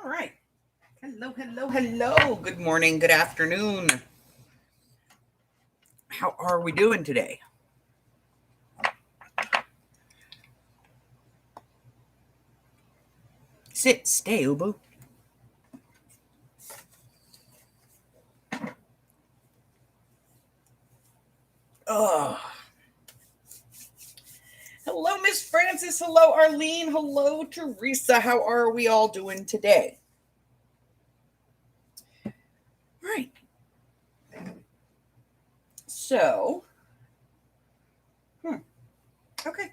right. Hello, hello, hello. Good morning, good afternoon. How are we doing today? Sit, stay, Ubu. Oh, hello, Miss Francis. Hello, Arlene. Hello, Teresa. How are we all doing today? All right. So, okay.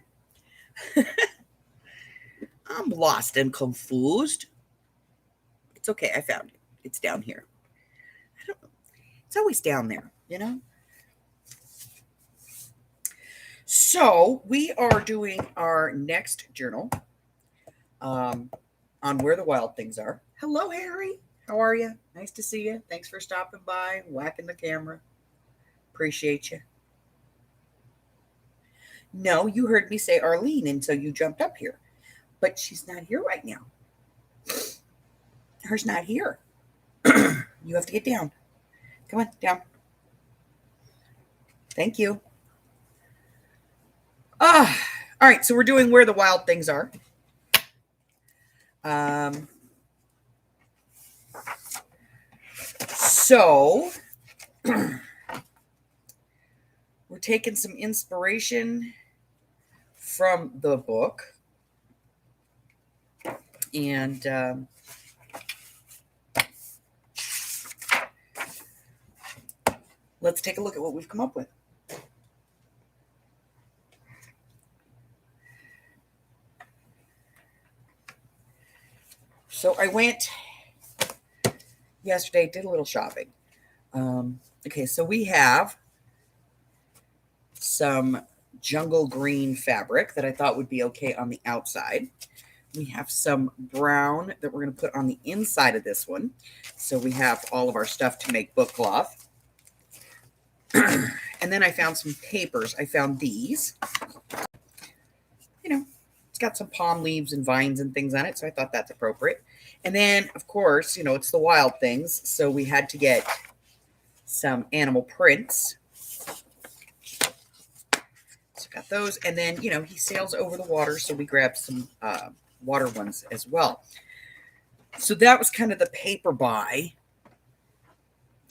I'm lost and confused. It's okay. I found it. It's down here. I don't. It's always down there, you know. So we are doing our next journal um, on where the wild things are. Hello, Harry. How are you? Nice to see you. Thanks for stopping by, whacking the camera. Appreciate you. No, you heard me say Arlene, and so you jumped up here. But she's not here right now. Her's not here. You have to get down. Come on, down. Thank you. All right, so we're doing where the wild things are. Um, so we're taking some inspiration from the book, and let's take a look at what we've come up with. So I went yesterday, did a little shopping. Okay, so we have some jungle green fabric that I thought would be okay on the outside. We have some brown that we're going to put on the inside of this one. So we have all of our stuff to make book cloth. And then I found some papers. I found these. You know, it's got some palm leaves and vines and things on it, so I thought that's appropriate. And then, of course, it's the wild things, so we had to get some animal prints. So got those, and then, he sails over the water, so we grabbed some water ones as well. So that was kind of the paper buy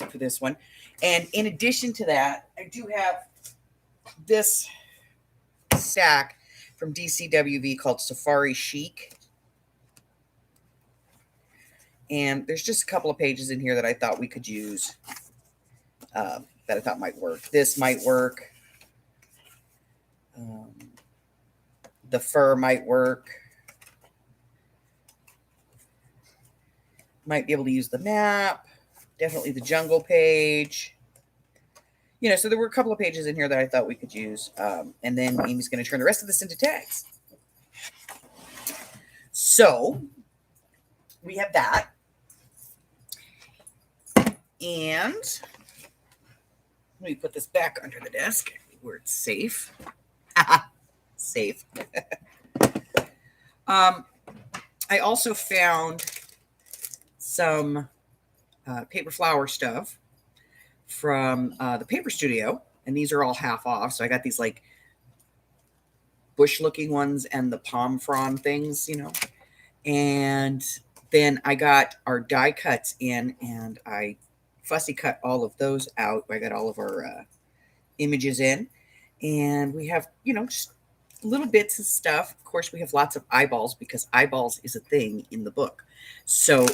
for this one. And in addition to that, I do have this sack from DCWV called Safari Chic. And there's just a couple of pages in here that I thought we could use, that I thought might work. This might work. The fur might work. Might be able to use the map. Definitely the jungle page. So there were a couple of pages in here that I thought we could use. And then Amy's going to turn the rest of this into tags. So we have that. And let me put this back under the desk where it's safe. Safe. I also found some paper flower stuff from the Paper Studio, and these are all half off. So I got these like bush looking ones and the palm frond things, and then I got our die cuts in, and I fussy cut all of those out. I got all of our images in, and we have, just little bits of stuff. Of course, we have lots of eyeballs because eyeballs is a thing in the book. So,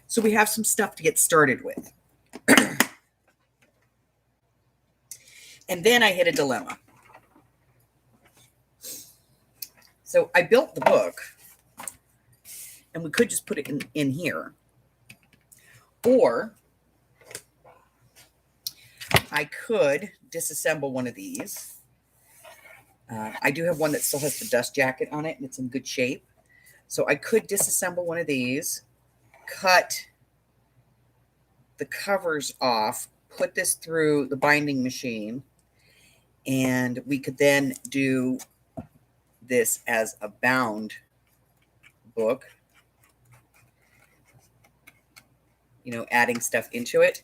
so we have some stuff to get started with. And then I hit a dilemma. So I built the book, and we could just put it in here. Or I could disassemble one of these. I do have one that still has the dust jacket on it, and it's in good shape. So I could disassemble one of these, cut the covers off, put this through the binding machine, and we could then do this as a bound book. adding stuff into it.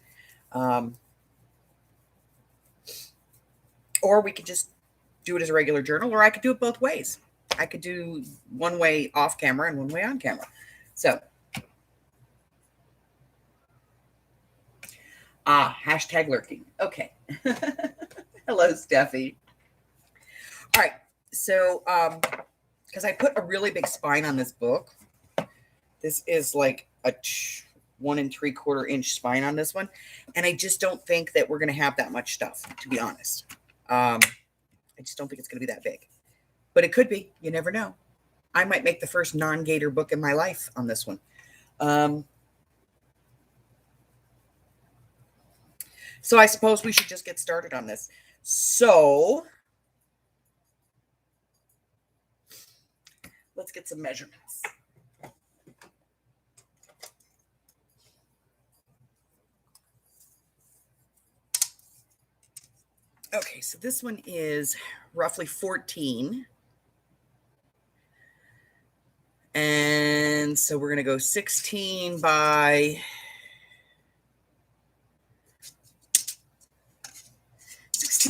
Or we could just do it as a regular journal, or I could do it both ways. I could do one way off camera and one way on camera. So, hashtag lurking. Okay. Hello, Steffi. All right. So, because I put a really big spine on this book. This is like a 1 3/4 inch spine on this one. And I just don't think that we're going to have that much stuff, to be honest. I just don't think it's going to be that big. But it could be. You never know. I might make the first non-gator book in my life on this one. So I suppose we should just get started on this. So let's get some measurements. Okay, so this one is roughly 14. And so we're going to go 16 by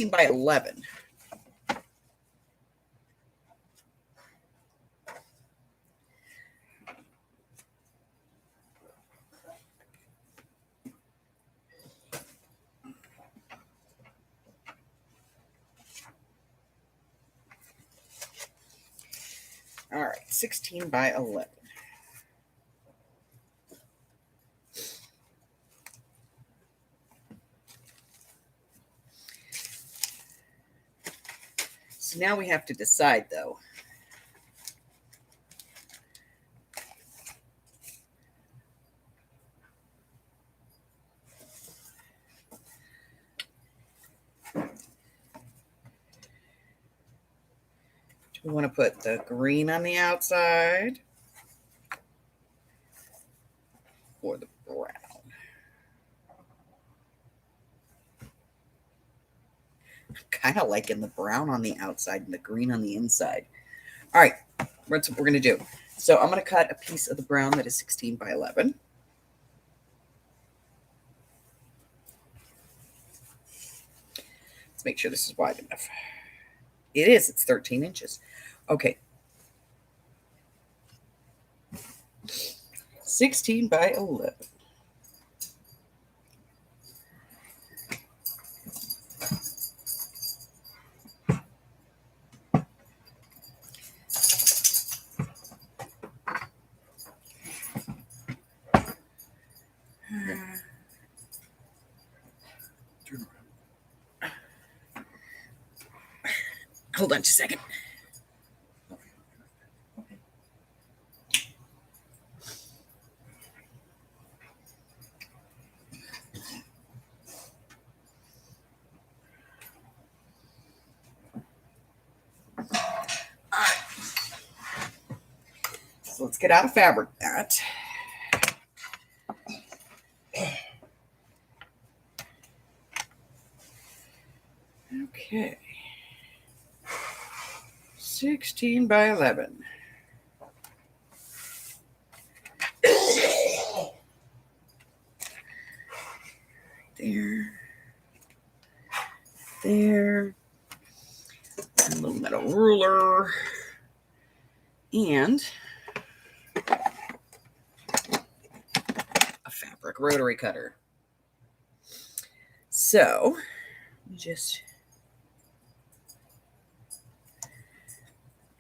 11. All right, 16 by 11. So now we have to decide, though. We want to put the green on the outside or the brown. I'm kind of liking the brown on the outside and the green on the inside. All right, that's what we're going to do. So I'm going to cut a piece of the brown that is 16 by 11. Let's make sure this is wide enough. It is. It's 13 inches. Okay. 16 by 11. Hold on just a second. So let's get out of fabric that. Okay. 16 by 11. There. A little metal ruler. And a fabric rotary cutter. So, just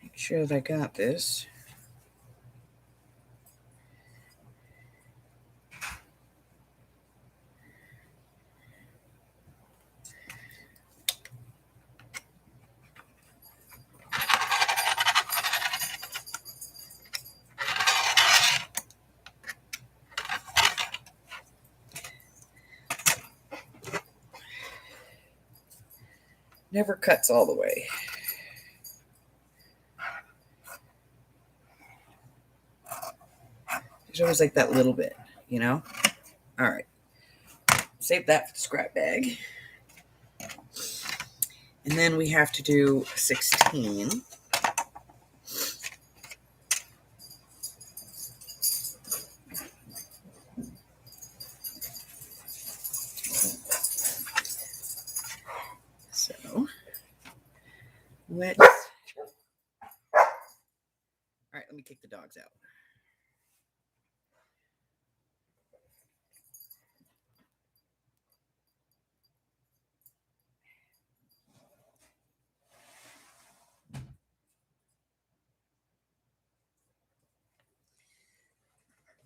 make sure that I got this. Never cuts all the way. There's always like that little bit, you know? All right. Save that for the scrap bag. And then we have to do 16. Let's. All right, let me kick the dogs out.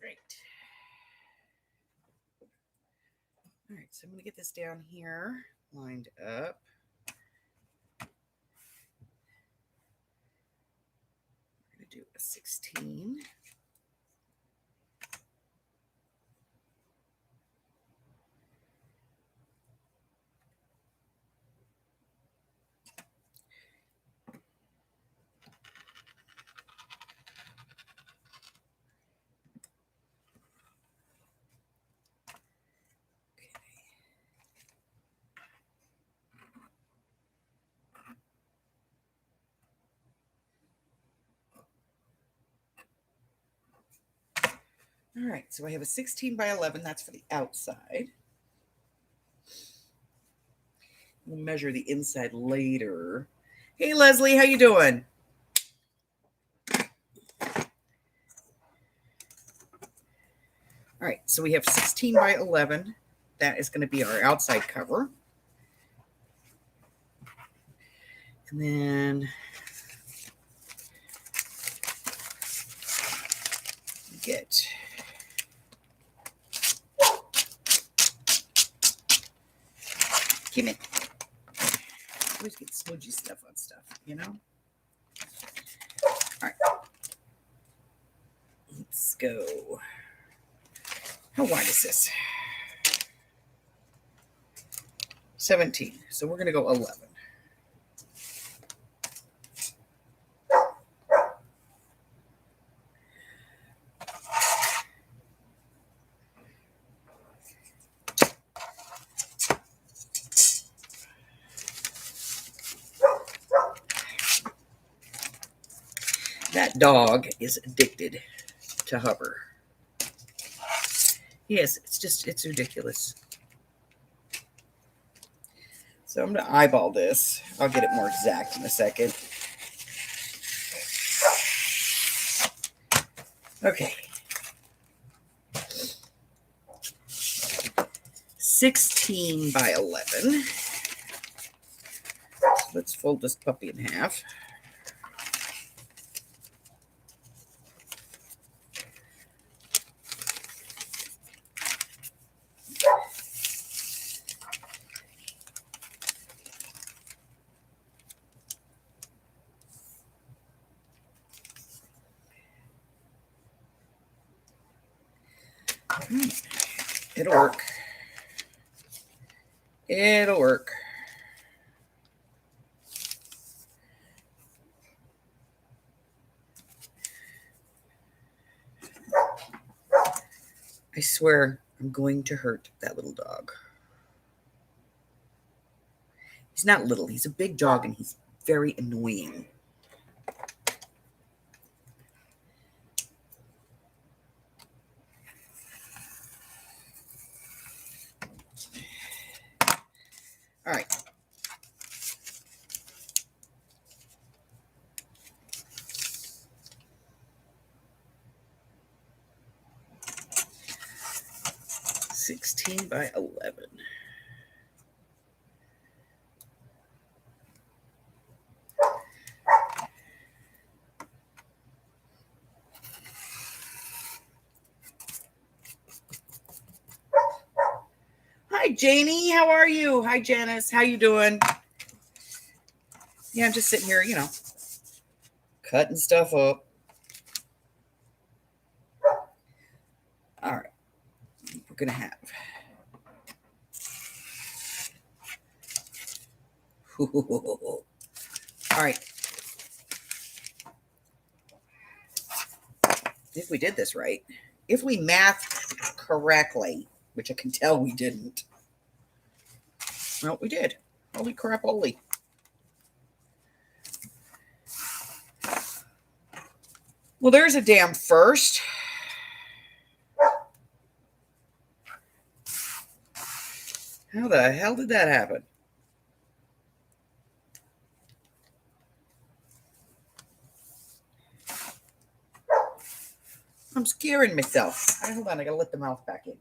Great. All right, so I'm going to get this down here, lined up. We're going to do a 16. All right, so I have a 16 by 11. That's for the outside. We'll measure the inside later. Hey, Leslie, how you doing? All right, so we have 16 by 11. That is going to be our outside cover. And then get Give it. Always get smudgy stuff on stuff, you know? All right. Let's go. How wide is this? 17. So we're going to go 11. That dog is addicted to Hubber. Yes, it's ridiculous. So I'm going to eyeball this. I'll get it more exact in a second. Okay. 16 by 11. So let's fold this puppy in half. It'll work. It'll work. I swear I'm going to hurt that little dog. He's not little. He's a big dog and he's very annoying. All right. $16 by 11. Hi, Janie. How are you? Hi, Janice. How you doing? Yeah, I'm just sitting here, you know, cutting stuff up. All right. We're going to have. All right. If we did this right, if we mathed correctly, which I can tell we didn't. Well, we did. Holy crap, holy. Well, there's a damn first. How the hell did that happen? I'm scaring myself. Hold on, I gotta let the mouth back in.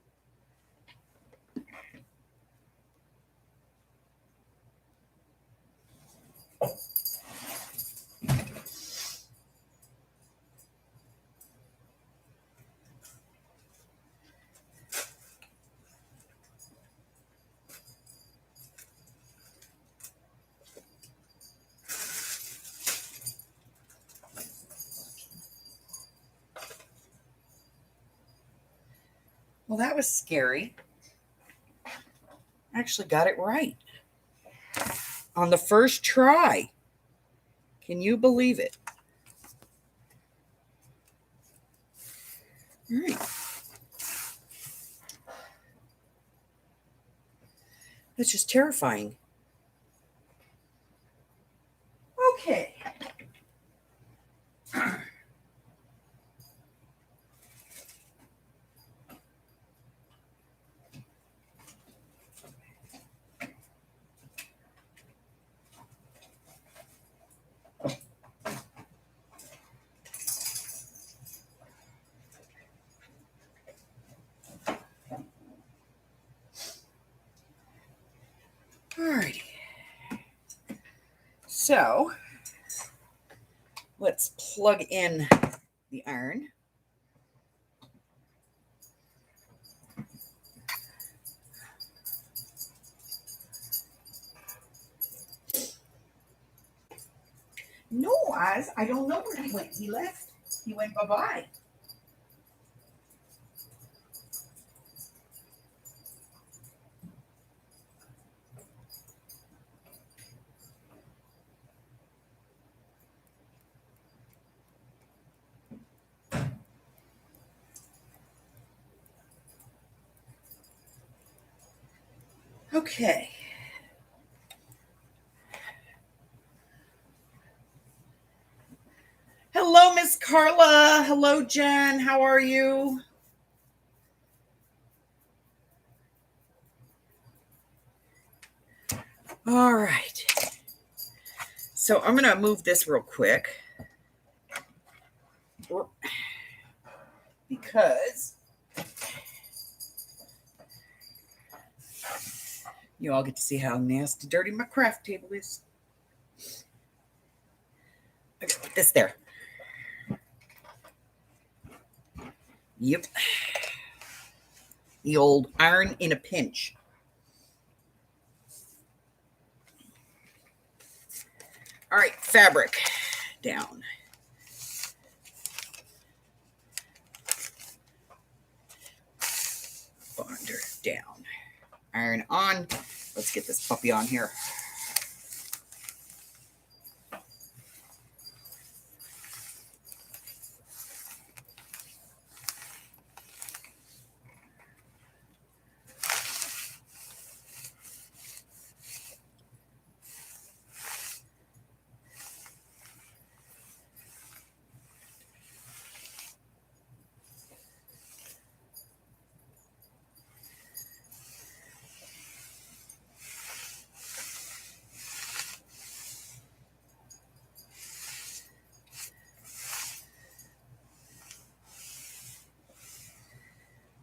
Well, that was scary. I actually got it right on the first try. Can you believe it? All right. That's just terrifying. Okay. Alrighty. So let's plug in the iron. No, Oz, I don't know where he went. He left. He went bye-bye. Okay. Hello, Miss Carla. Hello, Jen. How are you? All right. So I'm going to move this real quick because you all get to see how nasty, dirty my craft table is. I gotta put this there. Yep. The old iron in a pinch. All right, fabric down. Bonder down. Iron on. Let's get this puppy on here.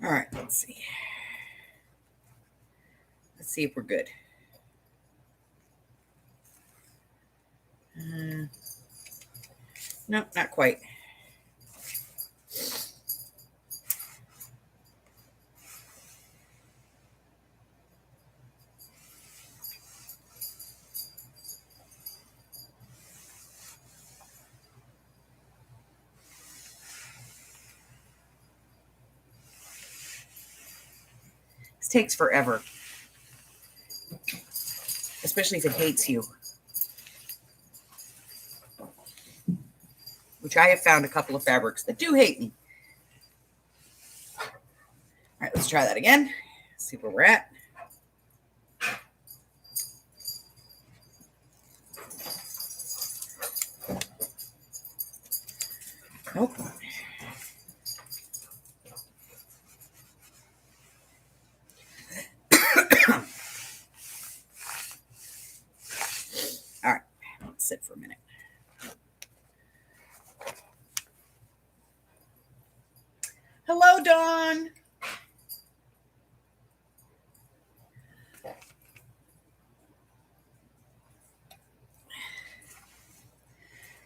All right, let's see. Let's see if we're good. No, not quite. This takes forever, especially if it hates you, which I have found a couple of fabrics that do hate me. All right, let's try that again. See where we're at. Nope. All right, let's sit for a minute. John.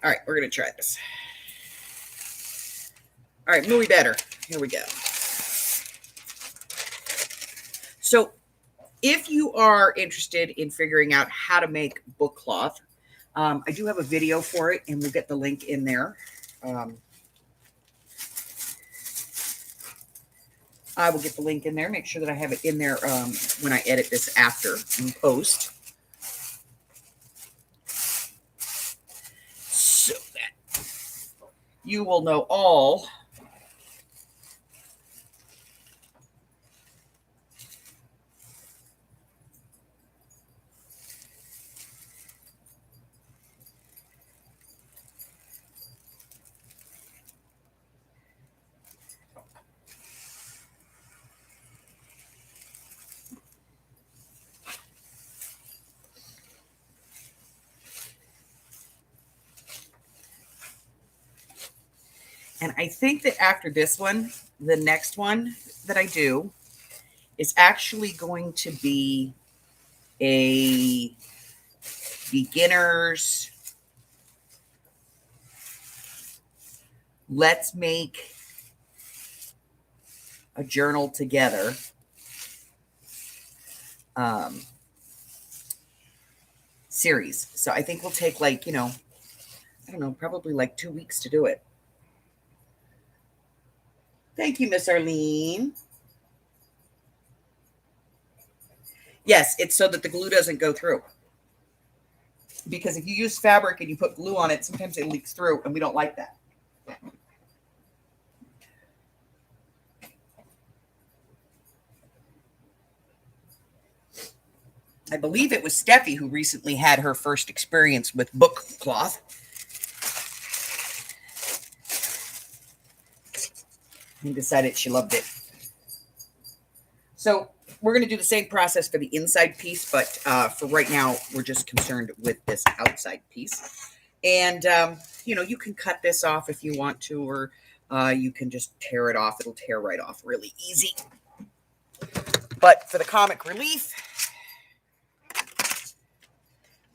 All right, we're going to try this. All right, muy better. Here we go. So if you are interested in figuring out how to make book cloth, I do have a video for it, and we'll get the link in there. I will get the link in there, make sure that I have it in there when I edit this after in post. So that you will know all And I think that after this one, the next one that I do is actually going to be a beginner's let's make a journal together series. So I think we'll take I don't know, probably like 2 weeks to do it. Thank you, Miss Arlene. Yes, it's so that the glue doesn't go through. Because if you use fabric and you put glue on it, sometimes it leaks through, and we don't like that. I believe it was Steffi who recently had her first experience with book cloth. And decided she loved it. So we're going to do the same process for the inside piece, but for right now, we're just concerned with this outside piece. And, you can cut this off if you want to, or you can just tear it off. It'll tear right off really easy. But for the comic relief,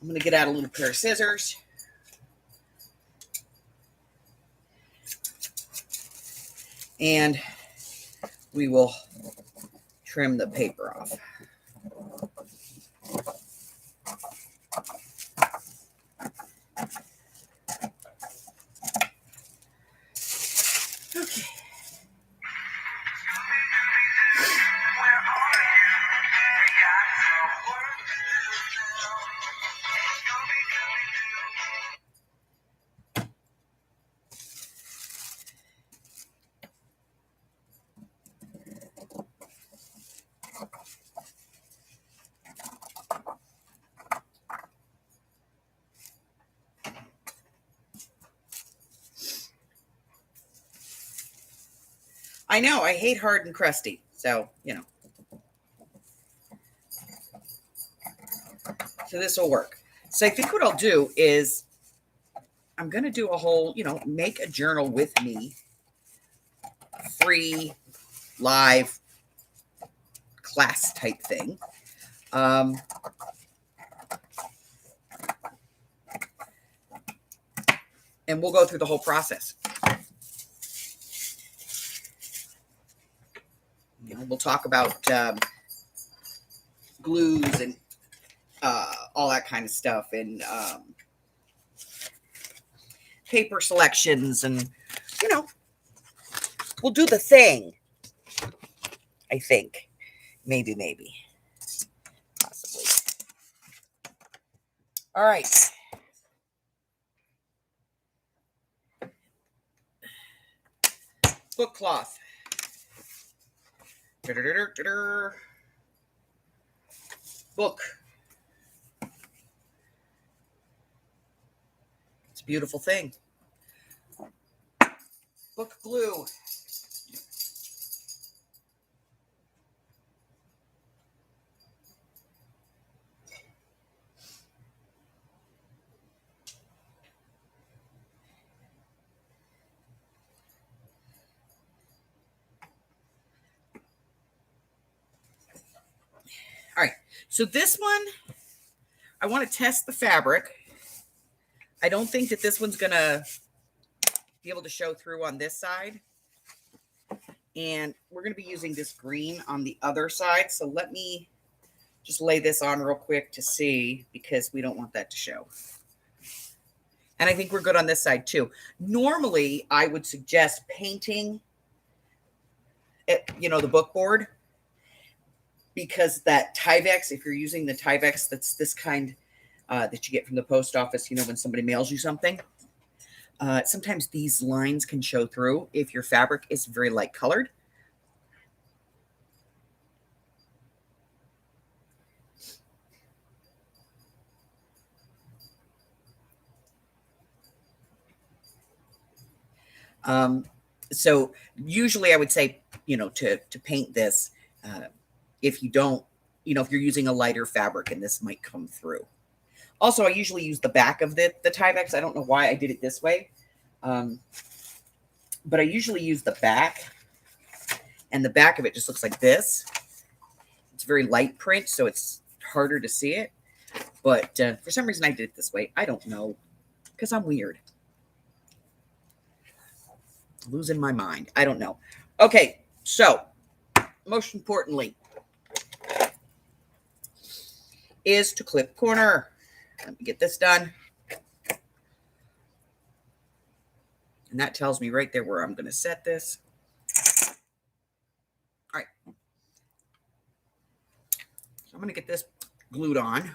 I'm going to get out a little pair of scissors. And we will trim the paper off. Okay. I know, I hate hard and crusty, so, So this will work. So I think what I'll do is I'm going to do a whole, make a journal with me, free, live class type thing. And we'll go through the whole process. We'll talk about glues and all that kind of stuff, and paper selections, and we'll do the thing. I think maybe possibly. All right. Book cloth. Book. It's a beautiful thing. Book glue. So this one, I want to test the fabric. I don't think that this one's going to be able to show through on this side. And we're going to be using this green on the other side. So let me just lay this on real quick to see, because we don't want that to show. And I think we're good on this side too. Normally, I would suggest painting it, the book board, because that Tyvek, if you're using the Tyvek, that's this kind that you get from the post office, when somebody mails you something, sometimes these lines can show through if your fabric is very light colored. So usually I would say, to paint this, if you don't, if you're using a lighter fabric, and this might come through. Also, I usually use the back of the Tyvek. I don't know why I did it this way. But I usually use the back, and the back of it just looks like this. It's very light print, so it's harder to see it. But for some reason I did it this way. I don't know, because I'm weird. Losing my mind. I don't know. Okay, so most importantly is to clip corner. Let me get this done. And that tells me right there where I'm going to set this. All right. So I'm going to get this glued on.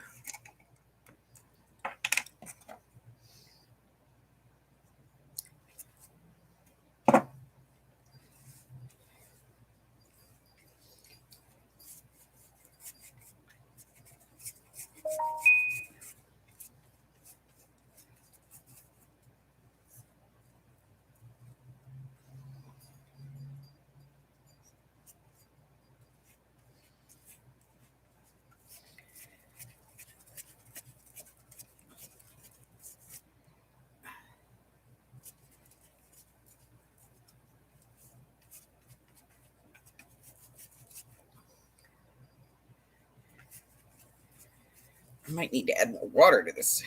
I might need to add more water to this.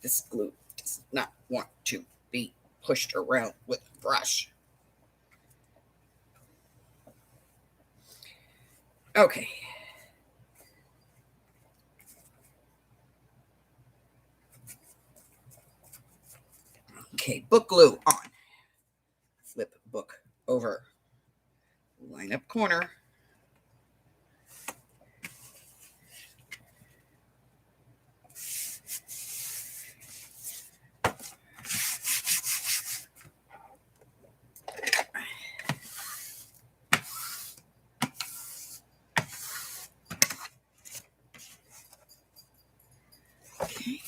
This glue does not want to be pushed around with a brush. Okay. Okay, book glue on. Flip book over. Line up corner. Okay.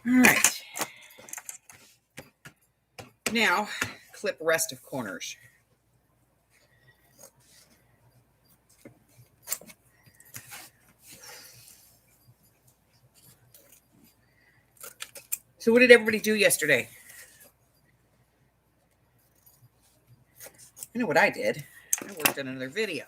All right. Now, clip rest of corners. So what did everybody do yesterday? I know what I did. I worked on another video.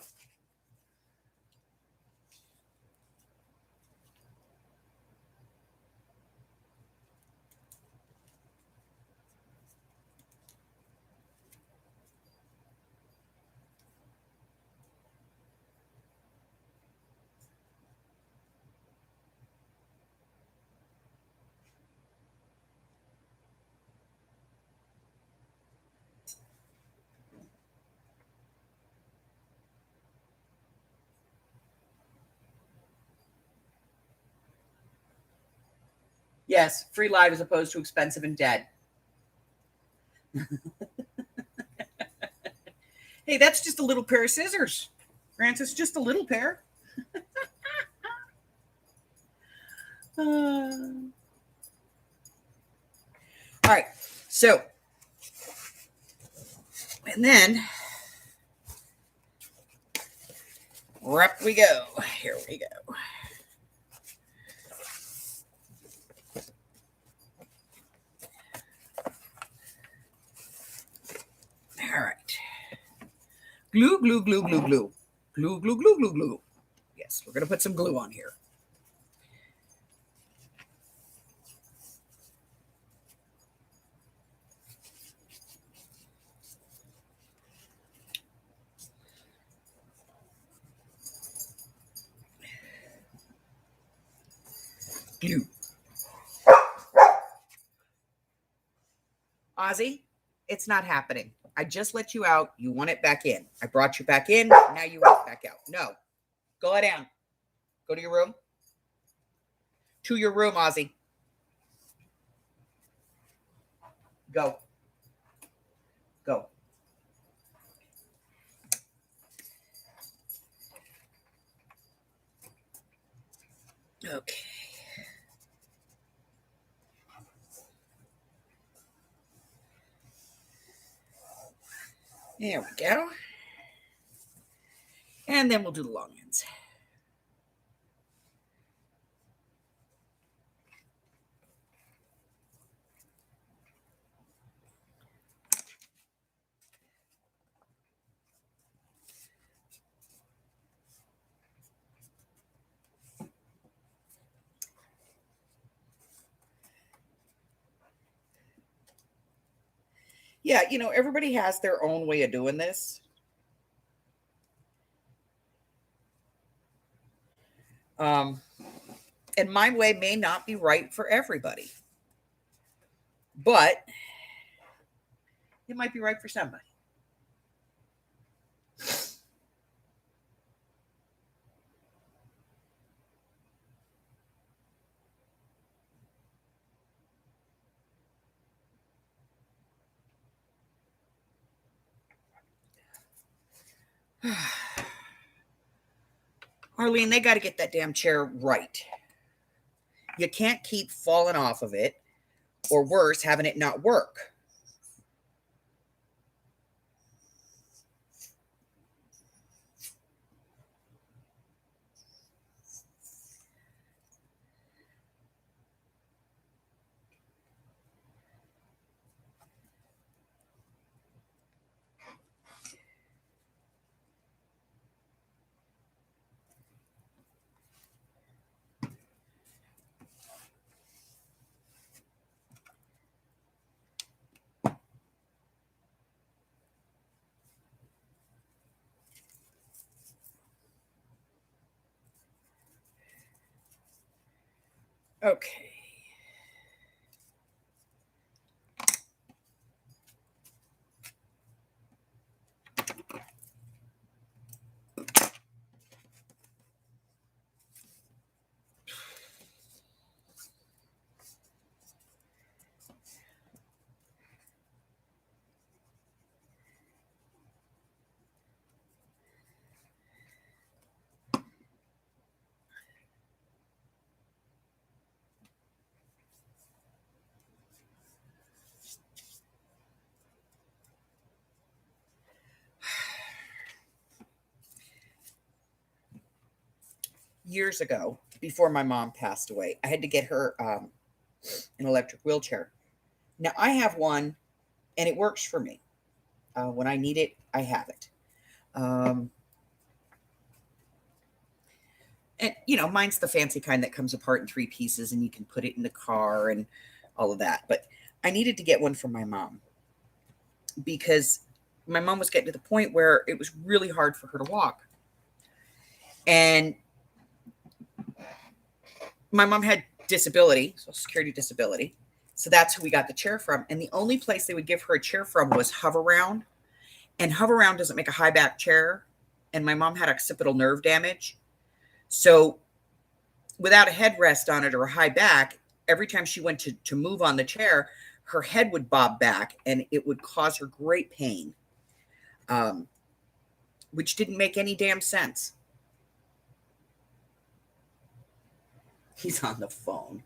Yes, free live as opposed to expensive and dead. Hey, that's just a little pair of scissors. Francis, just a little pair. All right, so And then up we go. Here we go. All right. Glue, glue, glue, glue, glue. Glue, glue, glue, glue, glue. Yes, we're going to put some glue on here. Glue. Ozzy, it's not happening. I just let you out. You want it back in. I brought you back in. Now you want it back out. No. Go lie down. Go to your room. To your room, Ozzy. Go. Go. Okay. There we go. And then we'll do the long ends. Yeah, everybody has their own way of doing this. Um, and my way may not be right for everybody, but it might be right for somebody. Arlene, they got to get that damn chair right. You can't keep falling off of it, or worse, having it not work. Okay. Years ago, before my mom passed away, I had to get her an electric wheelchair. Now I have one, and it works for me. When I need it, I have it. Um, and mine's the fancy kind that comes apart in three pieces, and you can put it in the car and all of that. But I needed to get one for my mom because my mom was getting to the point where it was really hard for her to walk. And my mom had disability, Social Security disability. So that's who we got the chair from. And the only place they would give her a chair from was Hoveround. And Hoveround doesn't make a high back chair. And my mom had occipital nerve damage. So without a headrest on it or a high back, every time she went to move on the chair, her head would bob back and it would cause her great pain, which didn't make any damn sense. He's on the phone.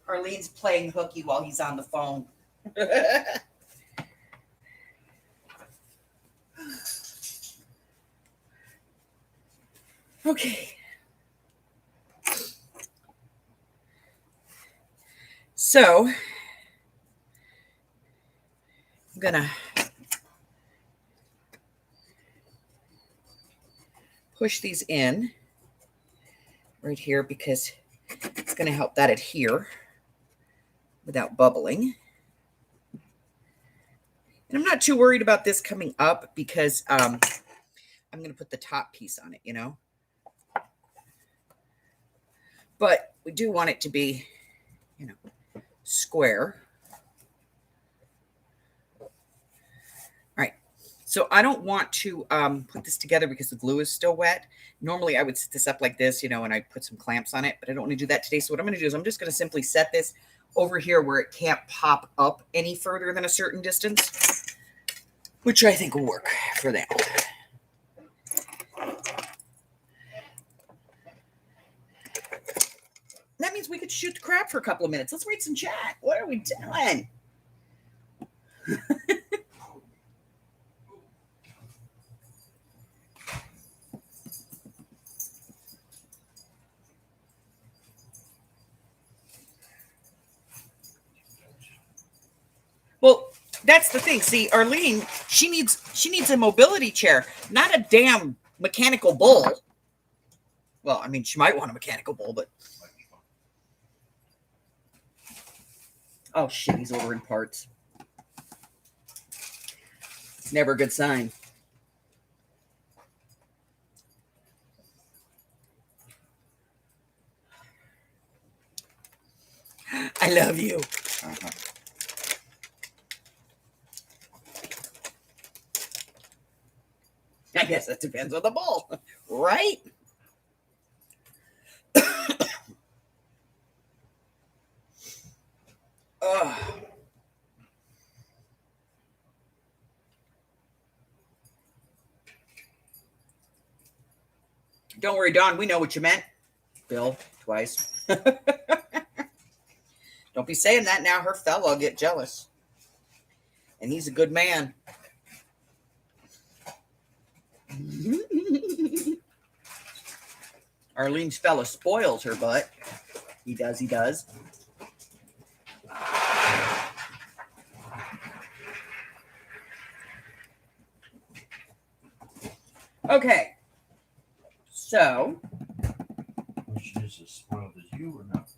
Arlene's playing hooky while he's on the phone. Okay. So I'm gonna push these in right here because it's going to help that adhere without bubbling. And I'm not too worried about this coming up because I'm going to put the top piece on it, you know. But we do want it to be, you know, square. All right. So I don't want to put this together because the glue is still wet. Normally I would set this up like this, you know, and I put some clamps on it, but I don't want to do that today. So what I'm going to do is I'm just going to simply set this over here where it can't pop up any further than a certain distance, which I think will work for that. That means we could shoot the crap for a couple of minutes. Let's read some chat. What are we doing? Well, that's the thing. See, Arlene, she needs a mobility chair, not a damn mechanical bull. Well, I mean, she might want a mechanical bull, but oh shit, he's over in parts. It's never a good sign. I love you. Uh-huh. I guess that depends on the bull, right? Don't worry, Don. We know what you meant. Bill, twice. Don't be saying that now. Her fella will get jealous. And he's a good man. Arlene's fella spoils her butt. He does, he does. Okay. So. She is as spoiled as you or not?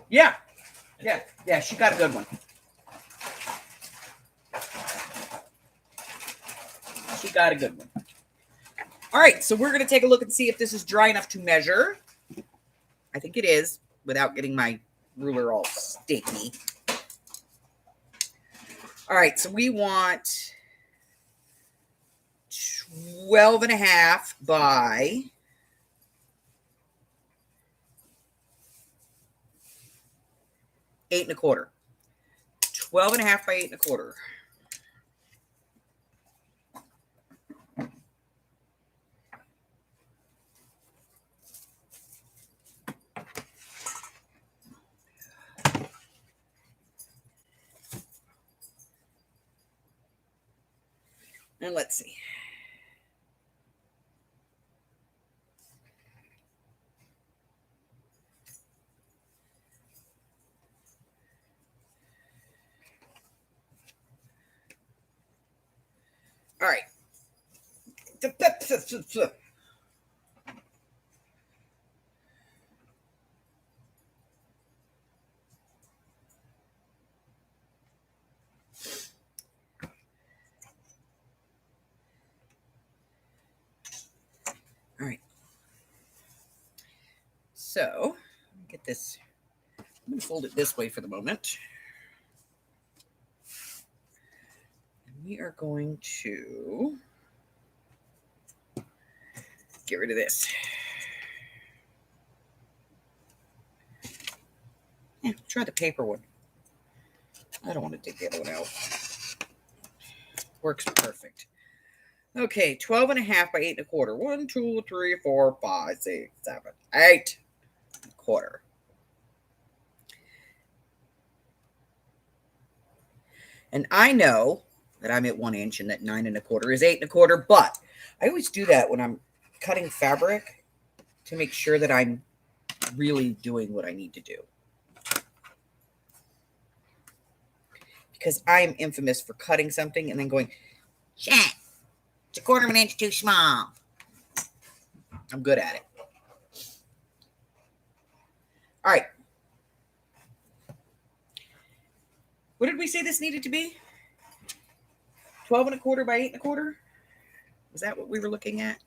Yeah. Yeah, she got a good one. She got a good one. All right, so we're going to take a look and see if this is dry enough to measure. I think it is, without getting my ruler all sticky. All right, so we want 12.5 by 8.25. 12.5 by 8.25. And let's see. All right. All right. So, get this. I'm going to fold it this way for the moment. And we are going to get rid of this. Yeah, try the paper one. I don't want to dig the other one out. Works perfect. Okay, 12.5 by 8.25. 1, 2, 3, 4, 5, 6, 7, 8.25. And I know that I'm at 1 inch and that 9 1/4 is 8 1/4, but I always do that when I'm cutting fabric to make sure that I'm really doing what I need to do. Because I'm infamous for cutting something and then going, shit, it's a 1/4 inch too small. I'm good at it. All right. What did we say this needed to be? 12 1/4 by 8 1/4? Was that what we were looking at?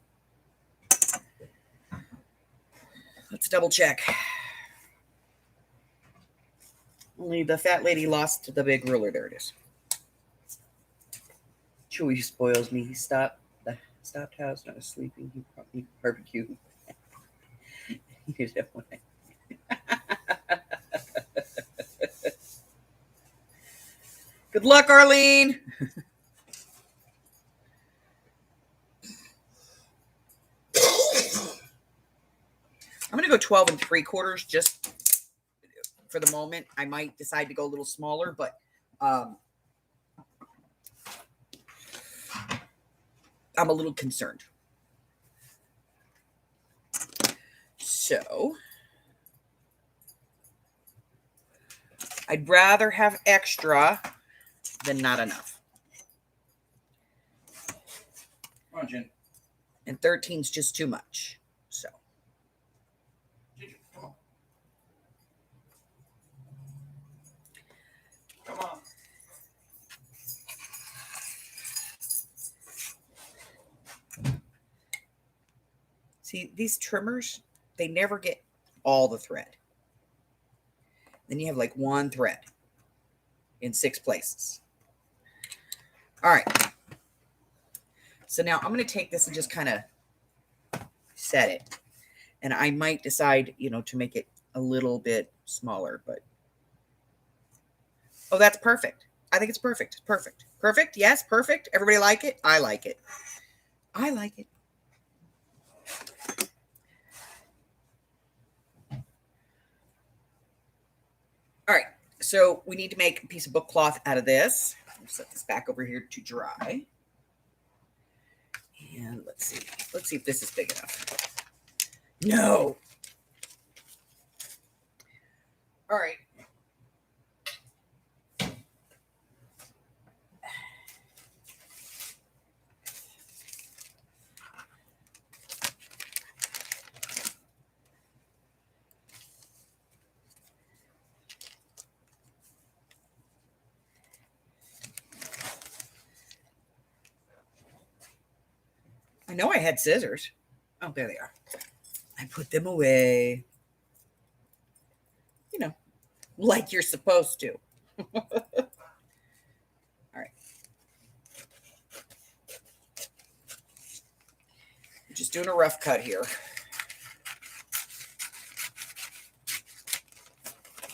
Let's double check. Only the fat lady lost the big ruler. There it is. Chewy spoils me. He stopped house, not sleeping. He brought me barbecue. He did it one night. Good luck, Arlene. I'm going to go 12 3/4 just for the moment. I might decide to go a little smaller, but I'm a little concerned. So I'd rather have extra than not enough. Come on, Jen. And 13's just too much. So Ginger, come on. Come on. see, these trimmers, they never get all the thread. Then you have like one thread in 6 places. All right. So now I'm going to take this and just kind of set it. And I might decide, to make it a little bit smaller, but. Oh, that's perfect. I think it's perfect. Perfect. Perfect. Yes, perfect. Everybody like it? I like it. I like it. All right. So we need to make a piece of book cloth out of this. I'll set this back over here to dry. And let's see. Let's see if this is big enough. No. All right. I know I had scissors. Oh, there they are. I put them away. Like you're supposed to. All right. I'm just doing a rough cut here.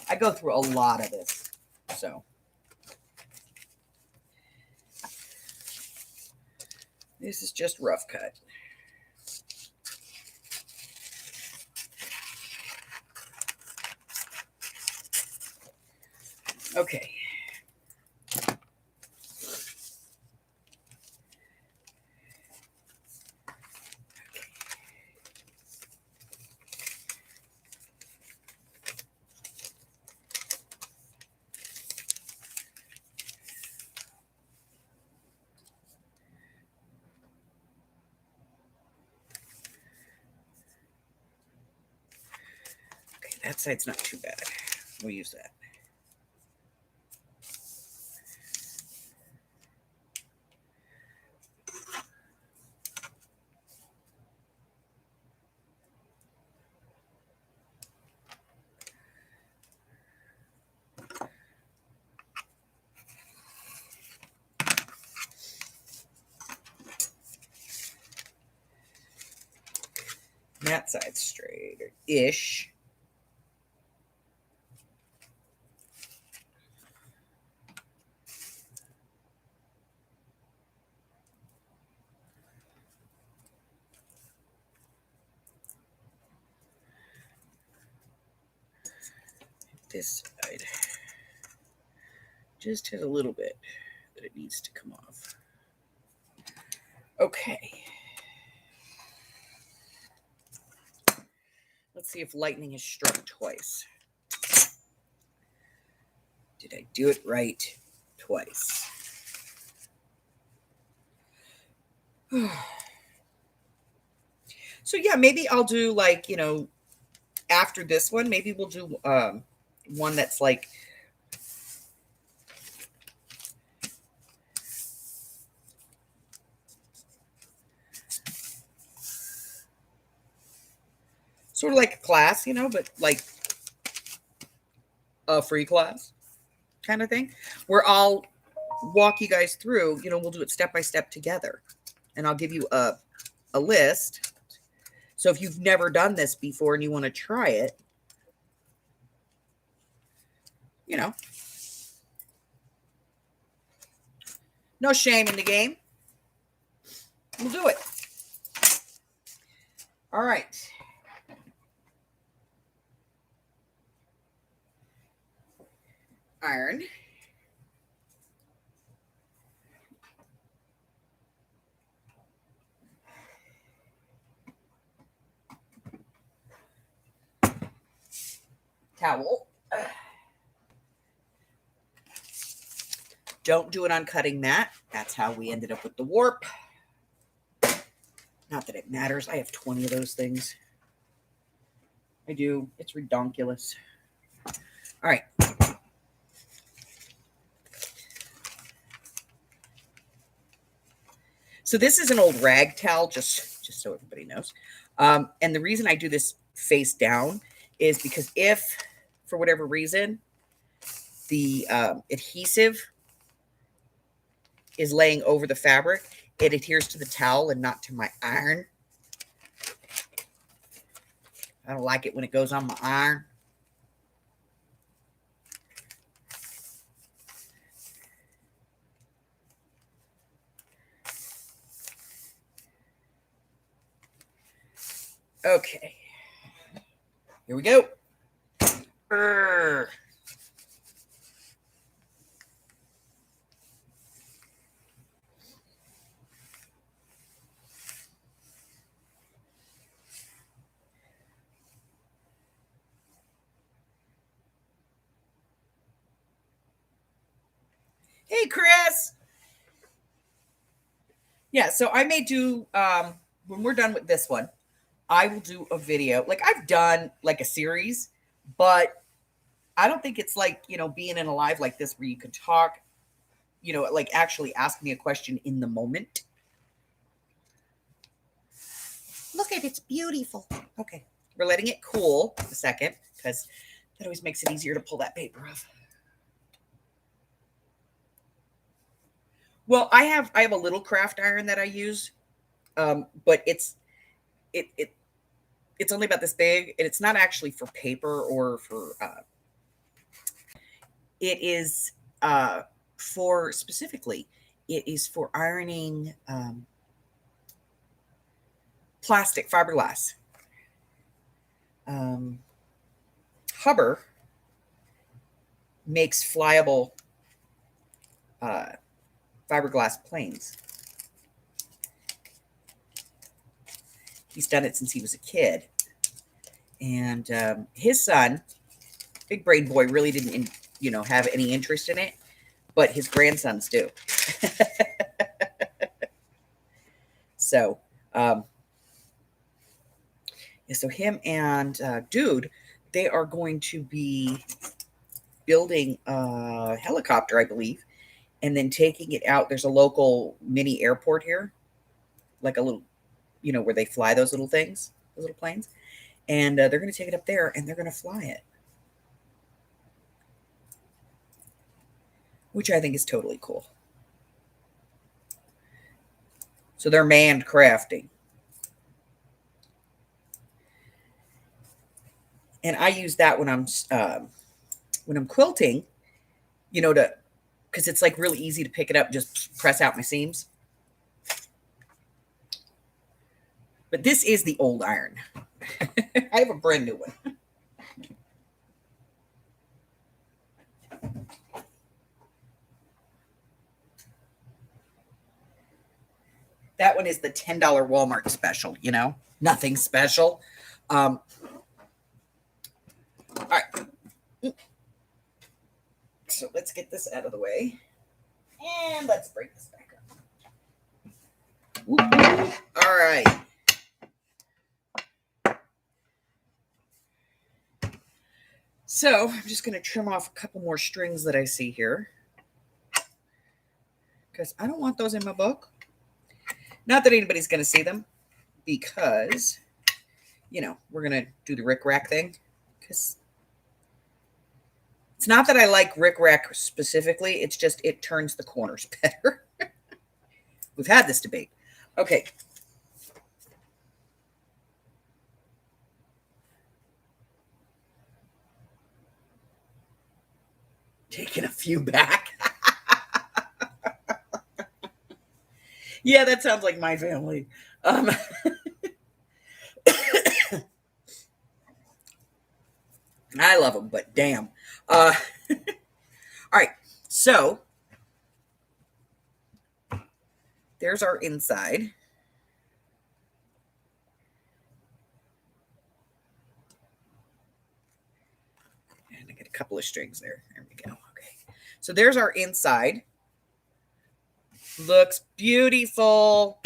I go through a lot of this, so. This is just rough cut. Okay. Okay, that side's not too bad. We'll use that. That side's straight-ish. This side. Just has a little bit that it needs to come off. Okay. Let's see if lightning has struck twice. Did I do it right twice? So yeah, maybe I'll do like, after this one, maybe we'll do one that's like sort of like a class, but like a free class kind of thing, where I'll walk you guys through, we'll do it step by step together. And I'll give you a list. So if you've never done this before and you want to try it, no shame in the game. We'll do it. All right. Iron. Towel. Don't do it on cutting mat. That's how we ended up with the warp. Not that it matters. I have 20 of those things. I do. It's redonkulous. All right. So this is an old rag towel, just so everybody knows. And the reason I do this face down is because if, for whatever reason, the adhesive is laying over the fabric, it adheres to the towel and not to my iron. I don't like it when it goes on my iron. Okay. Here we go. Hey, Chris. Yeah, so I may do, when we're done with this one, I will do a video. Like I've done like a series, but I don't think it's like, being in a live like this where you could talk, like actually ask me a question in the moment. Look at it, it's beautiful. Okay, we're letting it cool a second because that always makes it easier to pull that paper off. Well, I have a little craft iron that I use, but it's only about this big, and it's not actually for paper or for. It is for specifically. It is for ironing plastic fiberglass. Hubbard makes flyable fiberglass planes. He's done it since he was a kid. And his son, big brain boy, really didn't, have any interest in it, but his grandsons do. So, so him and Dude, they are going to be building a helicopter, I believe, and then taking it out. There's a local mini airport here, like a little, where they fly those little things, those little planes. And they're going to take it up there and they're going to fly it, which I think is totally cool. So they're manned crafting. And I use that when I'm quilting, because it's like really easy to pick it up, just press out my seams. But this is the old iron. I have a brand new one. That one is the $10 Walmart special, you know, nothing special. All right. So let's get this out of the way. And let's bring this back up. All right. So I'm just going to trim off a couple more strings that I see here, because I don't want those in my book. Not that anybody's going to see them, because, you know, we're going to do the rickrack thing. Because it's not that I like rickrack specifically. It's just it turns the corners better. We've had this debate. Okay. Taking a few back. Yeah, that sounds like my family. I love them, but damn. All right, so there's our inside. And I get a couple of strings there. There we go. Okay, so there's our inside. Looks beautiful.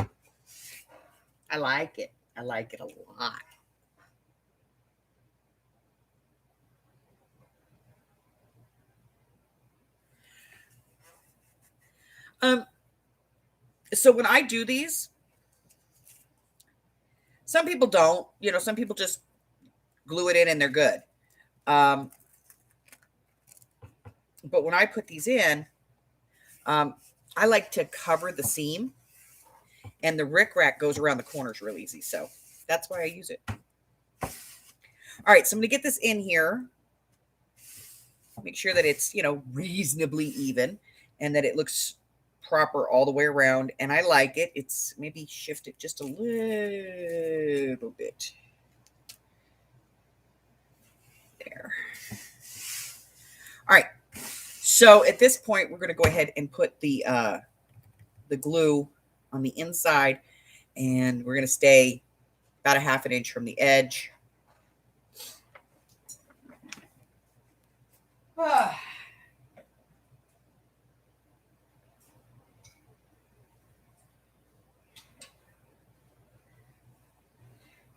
I like it. I like it a lot. So when I do these, some people don't, you know, some people just glue it in and they're good. But when I put these in, I like to cover the seam, and the rickrack goes around the corners real easy. So that's why I use it. All right, so I'm going to get this in here. Make sure that it's, you know, reasonably even and that it looks proper all the way around. And I like it. It's maybe shift it just a little bit. There. All right. So at this point, we're going to go ahead and put the glue on the inside, and we're going to stay about a half an inch from the edge.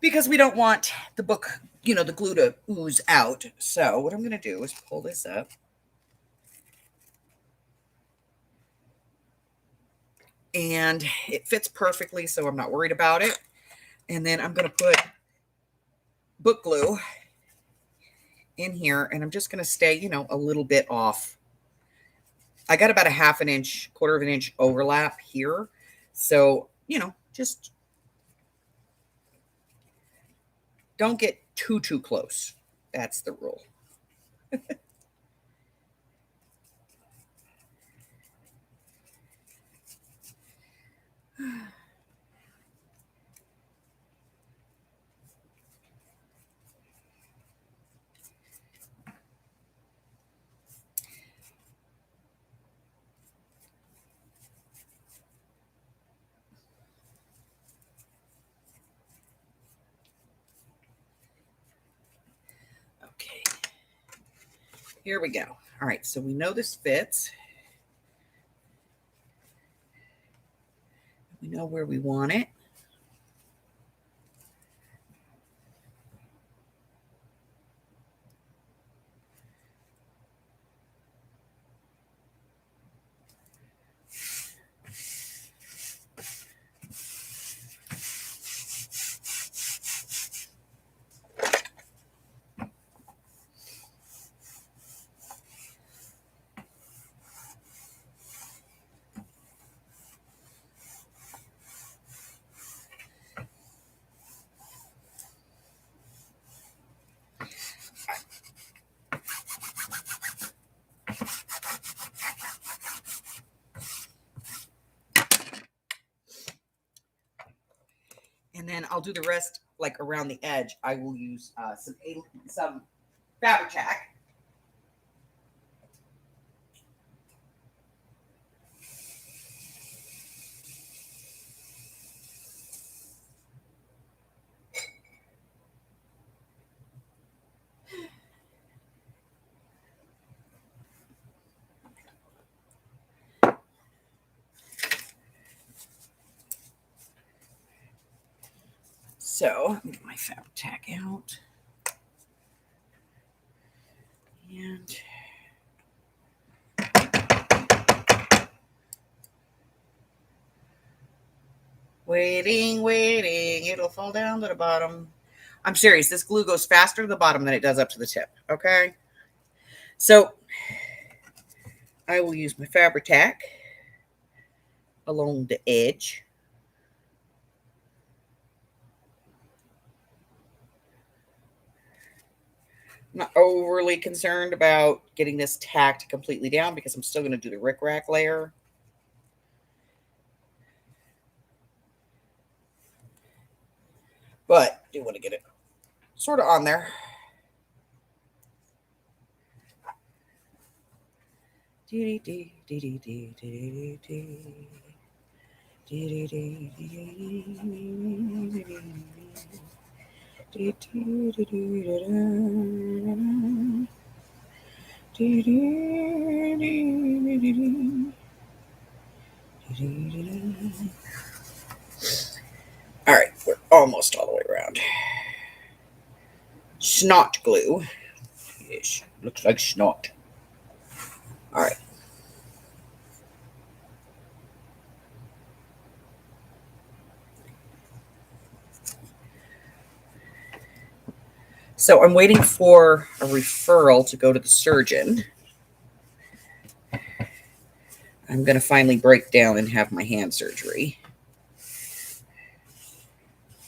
Because we don't want the book, you know, the glue to ooze out. So what I'm going to do is pull this up. And it fits perfectly, so I'm not worried about it. And then I'm going to put book glue in here, and I'm just going to stay, you know, a little bit off. I got about a half an inch, quarter of an inch overlap here. So, you know, just don't get too close. That's the rule. Okay, here we go. All right, so we know this fits. We know where we want it. And then I'll do the rest like around the edge. I will use some fabric tack. So let me get my fabric tack out. And waiting. It'll fall down to the bottom. I'm serious. This glue goes faster to the bottom than it does up to the tip. Okay. So I will use my fabric tack along the edge. I'm not overly concerned about getting this tacked completely down because I'm still going to do the rickrack layer. But I do want to get it sort of on there. All right, we're almost all the way around. Snot glue. Yes, looks like snot. All right. So I'm waiting for a referral to go to the surgeon. I'm going to finally break down and have my hand surgery.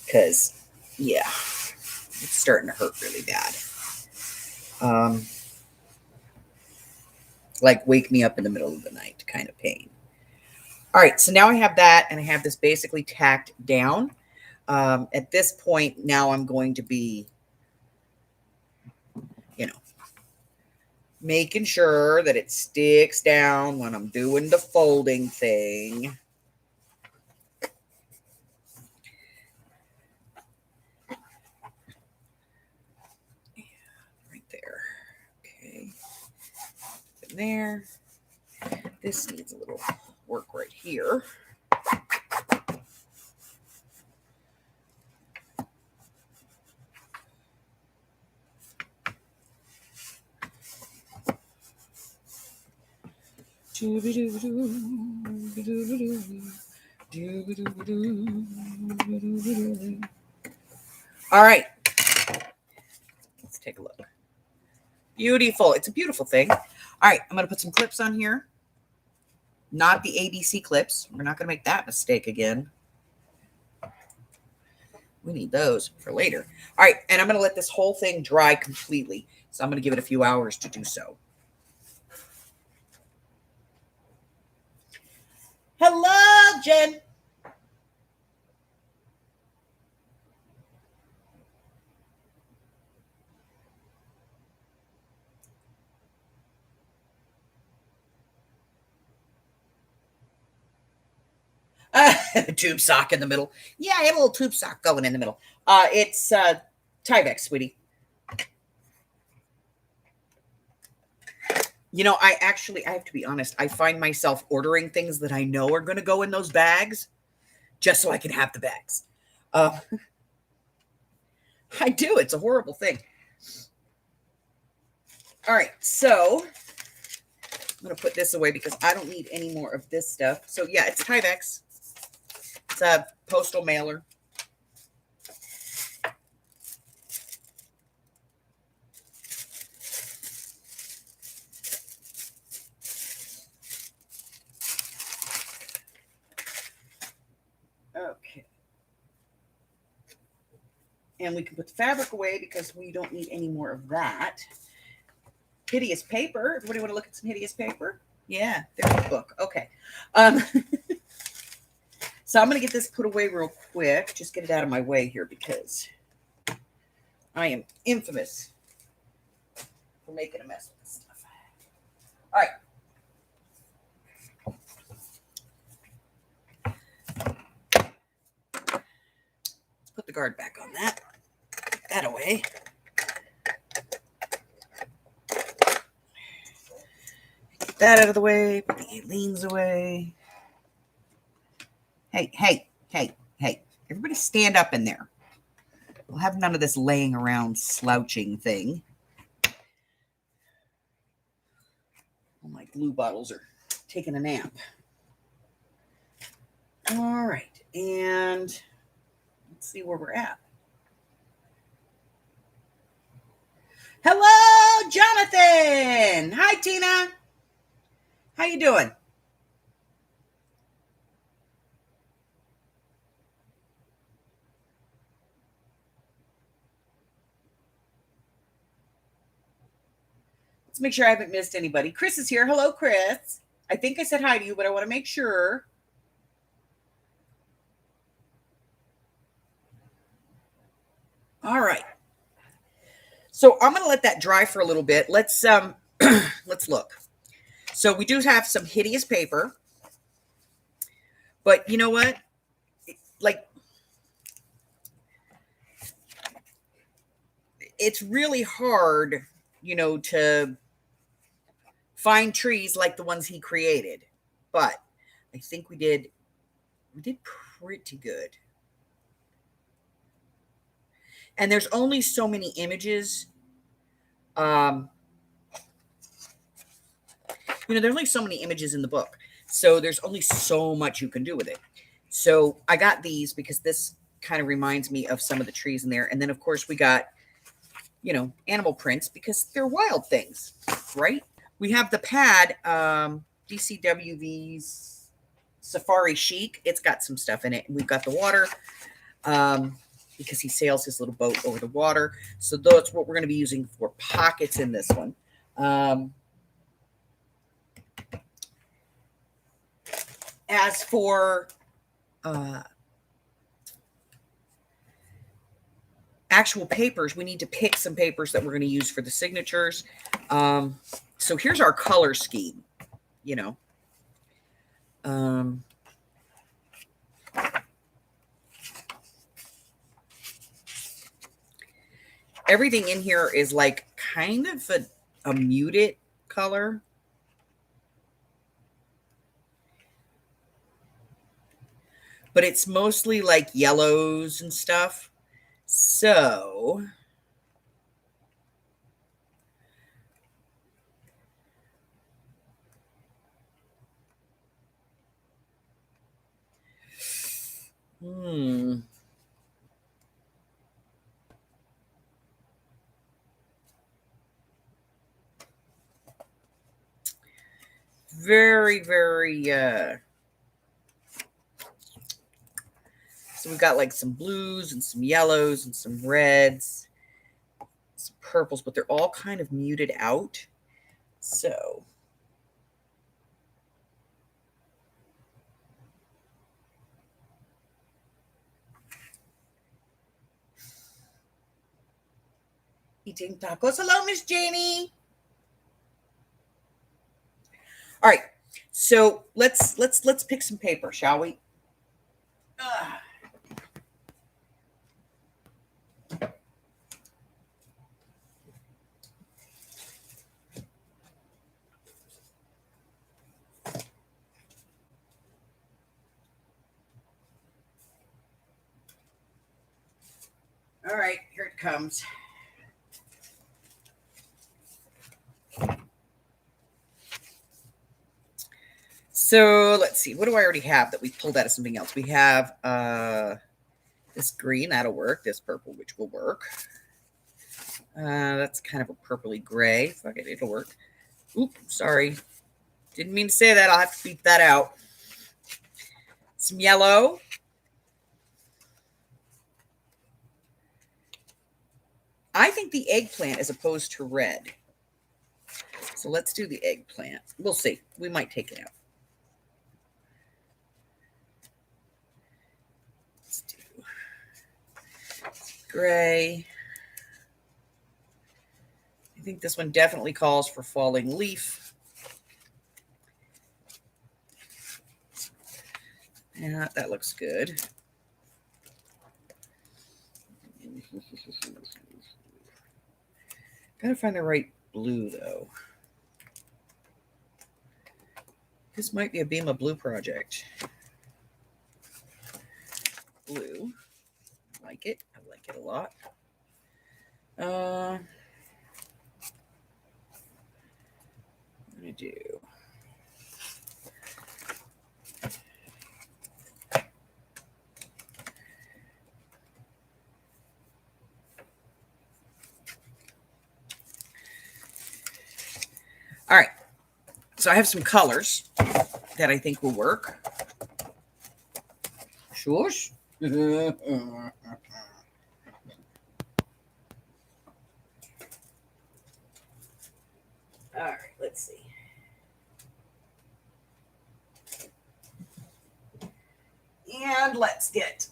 Because, yeah, it's starting to hurt really bad. Like wake me up in the middle of the night kind of pain. All right, so now I have that, and I have this basically tacked down. At this point, now I'm going to be, making sure that it sticks down when I'm doing the folding thing. Right there. Okay. In there. This needs a little work right here. All right. Let's take a look. Beautiful. It's a beautiful thing. All right. I'm going to put some clips on here. Not the ABC clips. We're not going to make that mistake again. We need those for later. All right. And I'm going to let this whole thing dry completely. So I'm going to give it a few hours to do so. Hello, Jen. Tube sock in the middle. Yeah, I have a little tube sock going in the middle. It's Tyvek, sweetie. I have to be honest. I find myself ordering things that I know are going to go in those bags just so I can have the bags. I do. It's a horrible thing. All right. So I'm going to put this away because I don't need any more of this stuff. So yeah, it's Tyvek. It's a postal mailer. Okay. And we can put the fabric away because we don't need any more of that. Hideous paper. Everybody want to look at some hideous paper? Yeah, there's the book. Okay. So I'm going to get this put away real quick. Just get it out of my way here because I am infamous for making a mess with this stuff. All right. Let's put the guard back on that. Get that away. Get that out of the way. Put the leans away. Hey. Everybody stand up in there. We'll have none of this laying around slouching thing. Oh, my glue bottles are taking a nap. All right, and let's see where we're at. Hello, Jonathan. Hi, Tina. How you doing? Let's make sure I haven't missed anybody. Chris is here. Hello, Chris. I think I said hi to you, but I want to make sure. All right. So I'm going to let that dry for a little bit. Let's let's look. So we do have some hideous paper. But you know what? Like, it's really hard, to find trees like the ones he created. But I think we did pretty good. And there's only so many images. There's only so many images in the book. So there's only so much you can do with it. So I got these because this kind of reminds me of some of the trees in there. And then, of course, we got, animal prints because they're wild things, right? We have the pad, DCWV's Safari Chic. It's got some stuff in it. And we've got the water because he sails his little boat over the water. So that's what we're going to be using for pockets in this one. As for actual papers, we need to pick some papers that we're going to use for the signatures. So here's our color scheme, everything in here is like kind of a muted color. But it's mostly like yellows and stuff. So very, very so we've got like some blues and some yellows and some reds, some purples, but they're all kind of muted out. So eating tacos. Hello, Miss Janie. All right. So let's pick some paper, shall we? All right, here it comes. So let's see. What do I already have that we pulled out of something else? We have this green. That'll work. This purple, which will work. That's kind of a purpley gray. Fuck it, it'll work. Oop, sorry. Didn't mean to say that. I'll have to beep that out. Some yellow. I think the eggplant as opposed to red. So let's do the eggplant. We'll see. We might take it out. Let's do gray. I think this one definitely calls for falling leaf. Yeah, that looks good. Gotta find the right blue, though. This might be a Beam of Blue project. Blue. I like it. I like Get a lot. What do I do? All right. So I have some colors that I think will work. Shush. All right, let's see. And let's get,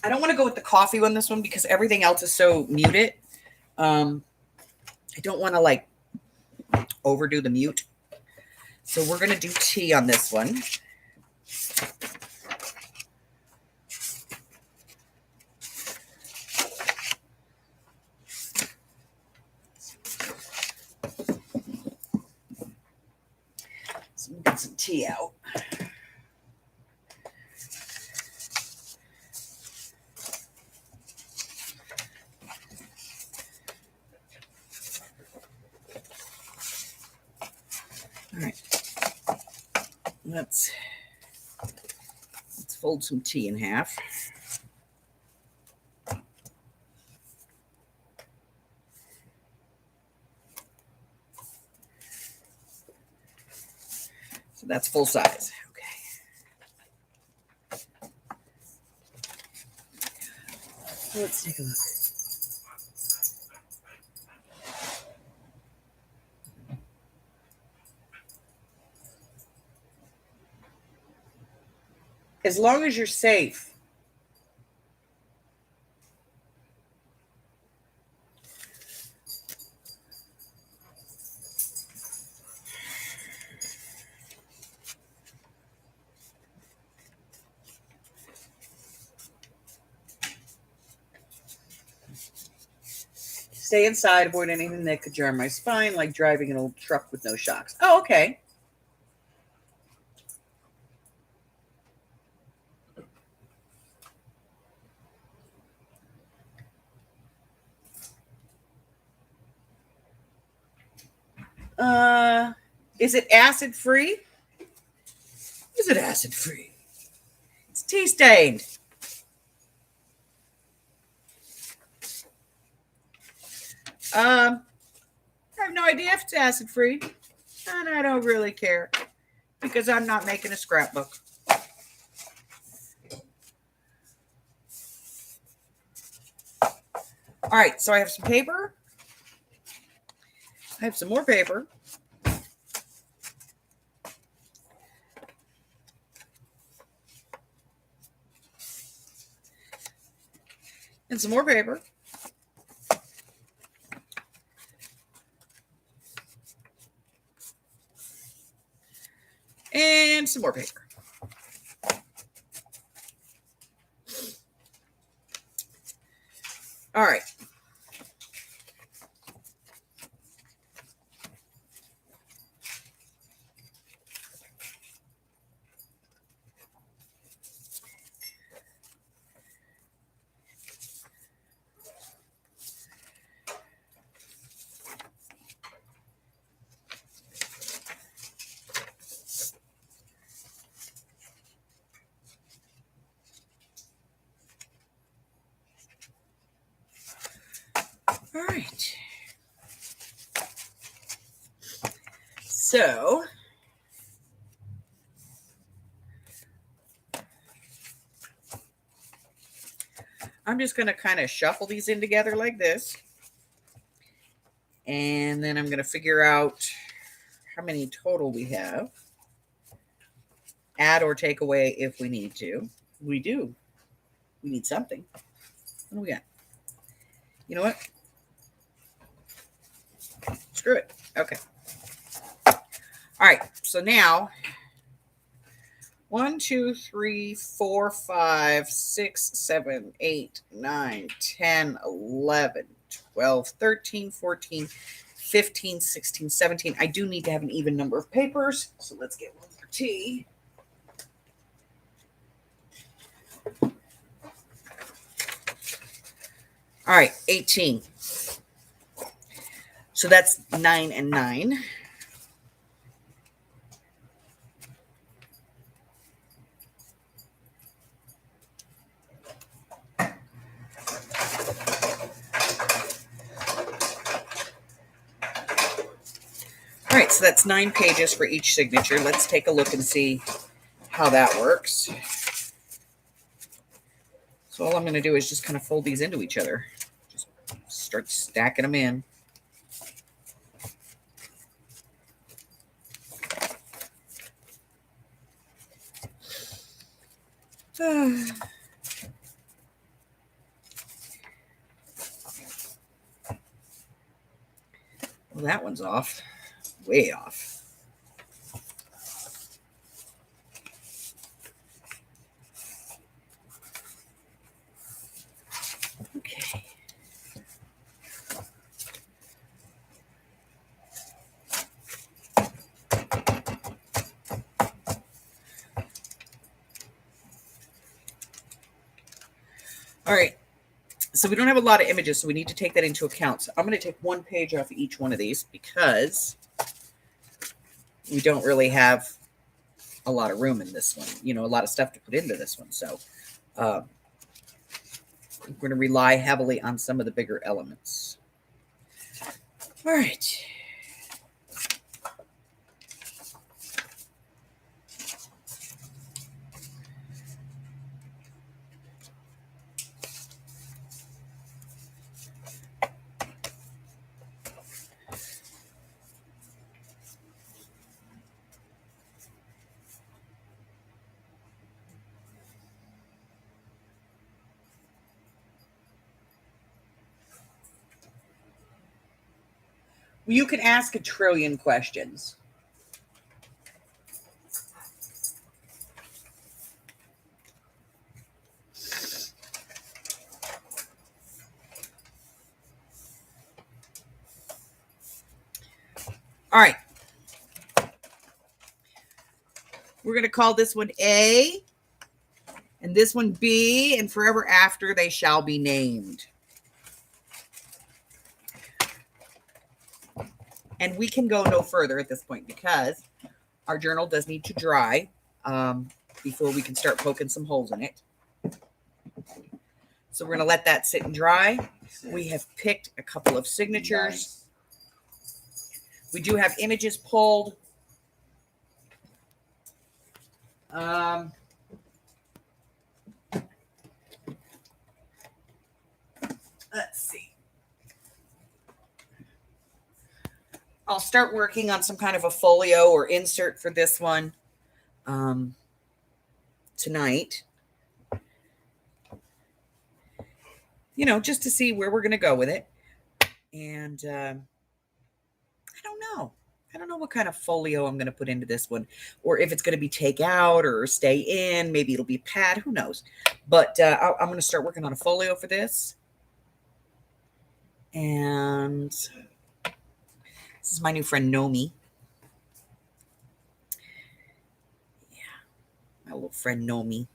I don't want to go with the coffee on this one because everything else is so muted. I don't want to like overdo the mute. So we're going to do tea on this one. So we'll get some tea out. All right. Let's fold some tea in half. So that's full size. Okay. Let's take a look. As long as you're safe. Stay inside, avoid anything that could jar my spine, like driving an old truck with no shocks. Oh, okay. Is it acid free? Is it acid free? It's tea stained. I have no idea if it's acid free, and I don't really care because I'm not making a scrapbook. All right, so I have some paper. I have some more paper. And some more paper. And some more paper. All right. All right. So I'm just going to kind of shuffle these in together like this. And then I'm going to figure out how many total we have. Add or take away if we need to. We do. We need something. What do we got? You know what? Screw it. Okay. All right. So now 1, 2, 3, 4, 5, 6, 7, 8, 9, 10, 11, 12, 13, 14, 15, 16, 17. I do need to have an even number of papers. So let's get one more tea. All right, 18. So that's 9 and 9. All right, so that's 9 pages for each signature. Let's take a look and see how that works. So all I'm going to do is just kind of fold these into each other. Just start stacking them in. Well, that one's off. Way off. Okay. All right. So we don't have a lot of images, so we need to take that into account. So I'm going to take 1 page off each one of these because we don't really have a lot of room in this one. You know, a lot of stuff to put into this one. So we're going to rely heavily on some of the bigger elements. All right. You can ask a trillion questions. All right. We're going to call this one A, and this one B, and forever after they shall be named. And we can go no further at this point because our journal does need to dry before we can start poking some holes in it. So we're going to let that sit and dry. We have picked a couple of signatures. We do have images pulled. Let's see. I'll start working on some kind of a folio or insert for this one tonight. You know, just to see where we're going to go with it. And I don't know. I don't know what kind of folio I'm going to put into this one, or if it's going to be take out or stay in. Maybe it'll be pad. Who knows? But I'm going to start working on a folio for this. And this is my new friend Nomi. Yeah, my little friend Nomi.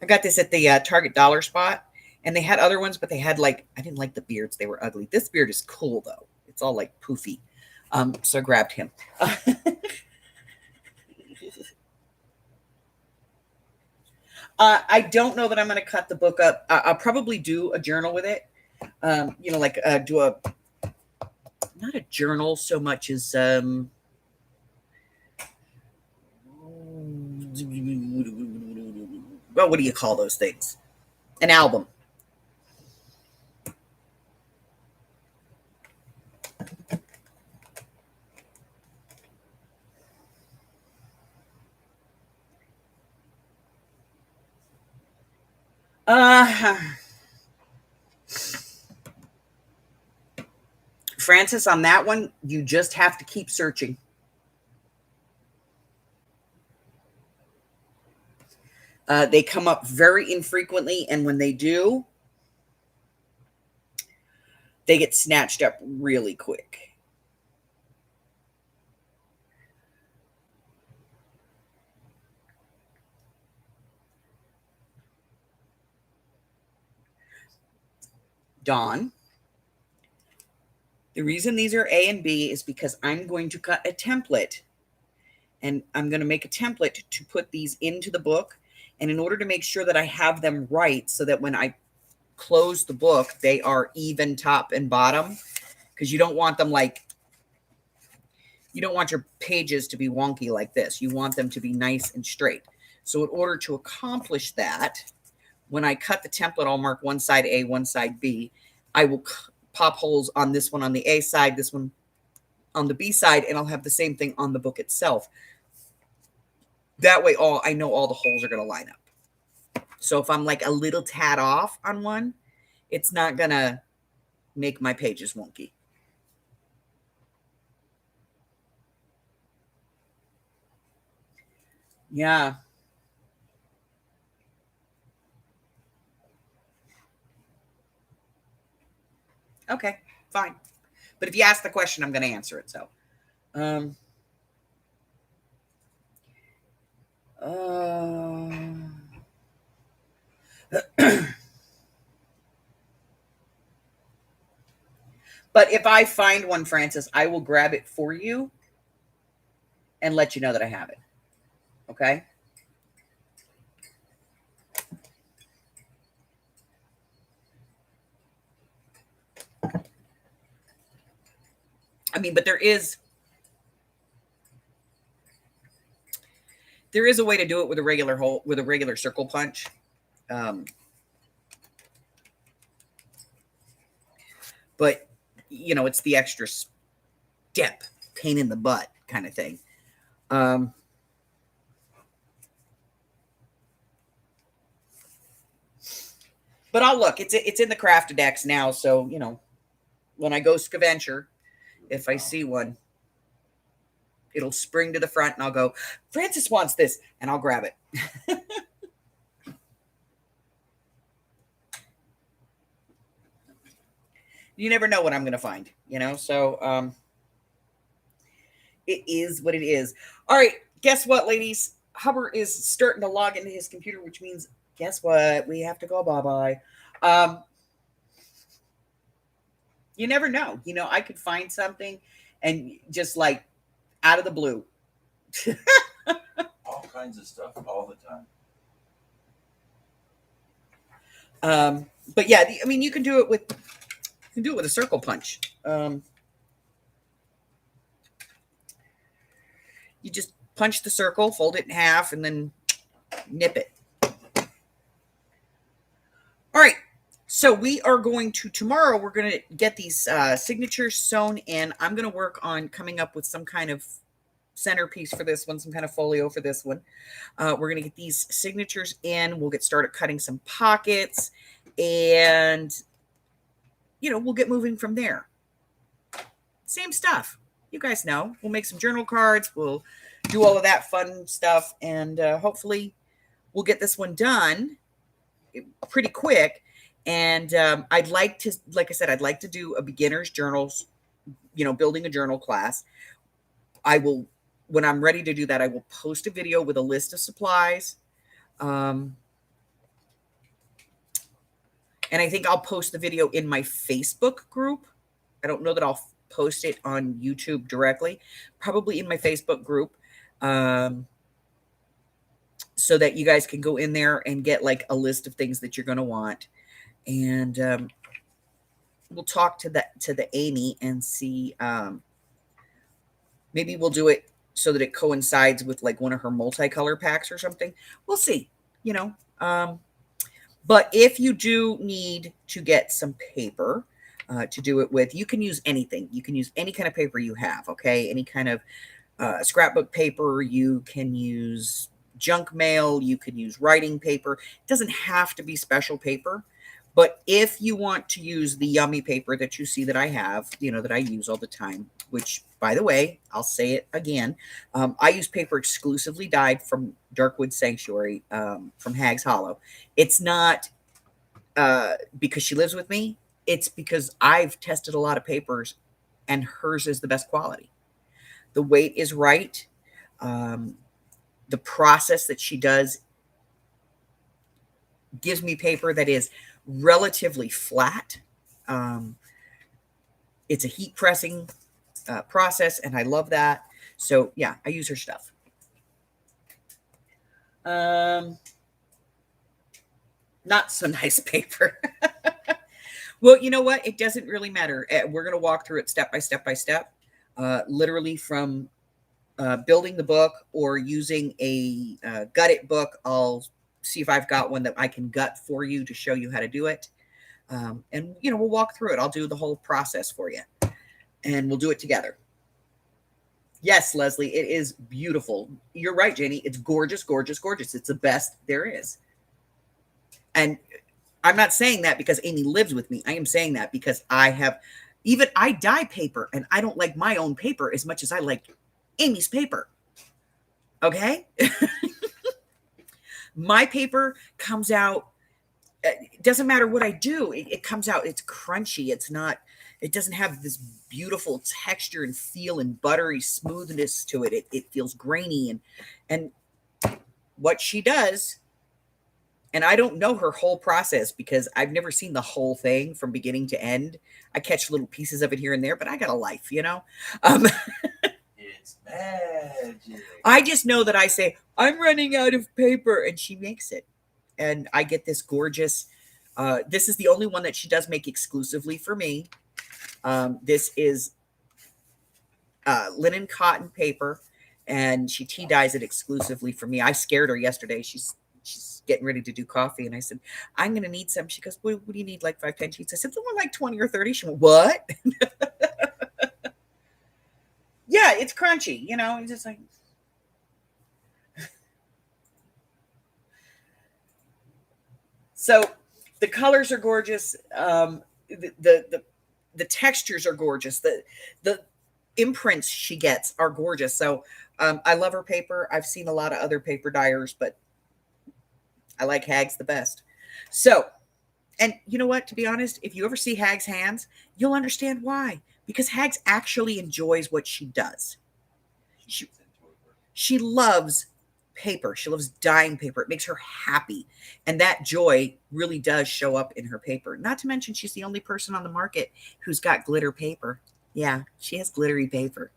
I got this at the Target Dollar Spot, and they had other ones, but they had I didn't like the beards. They were ugly. This beard is cool though. It's all like poofy. So I grabbed him. I don't know that I'm going to cut the book up. I'll probably do a journal with it. You know, do a, not a journal so much as, well, what do you call those things? An album. Francis, on that one, you just have to keep searching. They come up very infrequently, and when they do, they get snatched up really quick. Dawn. The reason these are A and B is because I'm going to cut a template, and I'm going to make a template to put these into the book. And in order to make sure that I have them right, so that when I close the book, they are even top and bottom, because you don't want them like, you don't want your pages to be wonky like this. You want them to be nice and straight. So in order to accomplish that, when I cut the template, I'll mark one side A, one side B. I will pop holes on this one on the A side, this one on the B side, and I'll have the same thing on the book itself. That way, I know all the holes are going to line up. So if I'm like a little tad off on one, it's not going to make my pages wonky. Yeah. Okay, fine. But if you ask the question, I'm going to answer it. So, but if I find one, Francis, I will grab it for you and let you know that I have it. Okay? I mean, but there is a way to do it with a regular hole, with a regular circle punch. But you know, it's the extra step, pain in the butt kind of thing. But I'll look. It's in the Craftedex now, so you know, when I go scaventure, if I see one, it'll spring to the front, and I'll go, Francis wants this, and I'll grab it. You never know what I'm going to find, you know? So it is what it is. All right, guess what, ladies? Hubbard is starting to log into his computer, which means, guess what? We have to go bye-bye. You never know. You know, I could find something and just like out of the blue. All kinds of stuff all the time. But yeah, I mean, you can do it with a circle punch. You just punch the circle, fold it in half, and then nip it. All right. So we are going to, tomorrow, we're going to get these signatures sewn in. I'm going to work on coming up with some kind of centerpiece for this one, some kind of folio for this one. We're going to get these signatures in. We'll get started cutting some pockets, and, you know, we'll get moving from there. Same stuff. You guys know. We'll make some journal cards. We'll do all of that fun stuff, and hopefully we'll get this one done pretty quick. And I'd like to, like I said, I'd like to do a beginner's journals, you know, building a journal class. I will, when I'm ready to do that, I will post a video with a list of supplies. And I think I'll post the video in my Facebook group. I don't know that I'll post it on YouTube directly, probably in my Facebook group. So that you guys can go in there and get like a list of things that you're going to want. And we'll talk to the Amy and see, maybe we'll do it so that it coincides with like one of her multicolor packs or something. We'll see, you know. But if you do need to get some paper to do it with, you can use anything. You can use any kind of paper you have, okay? Any kind of scrapbook paper. You can use junk mail. You can use writing paper. It doesn't have to be special paper. But if you want to use the yummy paper that you see that I have, you know, that I use all the time, which, by the way, I'll say it again, I use paper exclusively dyed from Darkwood Sanctuary, from Hags Hollow. It's not because she lives with me. It's because I've tested a lot of papers, and hers is the best quality. The weight is right. The process that she does gives me paper that is relatively flat. It's a heat pressing process, and I love that. So yeah, I use her stuff. Not so nice paper. Well, you know what? It doesn't really matter. We're going to walk through it step by step by step, literally from building the book or using a gutted book. I'll see if I've got one that I can gut for you to show you how to do it. And, we'll walk through it. I'll do the whole process for you and we'll do it together. Yes, Leslie, it is beautiful. You're right, Janie. It's gorgeous, gorgeous, gorgeous. It's the best there is. And I'm not saying that because Amy lives with me. I am saying that because I dye paper and I don't like my own paper as much as I like Amy's paper. Okay? My paper comes out, it doesn't matter what I do. It comes out, it's crunchy. It doesn't have this beautiful texture and feel and buttery smoothness to it. It feels grainy and what she does, and I don't know her whole process because I've never seen the whole thing from beginning to end. I catch little pieces of it here and there, but I got a life, It's magic. I just know that I say, I'm running out of paper, and she makes it. And I get this gorgeous, this is the only one that she does make exclusively for me. This is linen cotton paper, and she tea dyes it exclusively for me. I scared her yesterday. She's getting ready to do coffee, and I said, I'm going to need some. She goes, what do you need, like 5-10 sheets? I said, something like 20 or 30. She went, what? Yeah, it's crunchy, it's just like. So the colors are gorgeous. The textures are gorgeous. The imprints she gets are gorgeous. So I love her paper. I've seen a lot of other paper dyers, but I like Hag's the best. So, and you know what? To be honest, if you ever see Hag's hands, you'll understand why. Because Hag's actually enjoys what she does. She loves paper. She loves dyeing paper. It makes her happy. And that joy really does show up in her paper. Not to mention, she's the only person on the market who's got glitter paper. Yeah, she has glittery paper.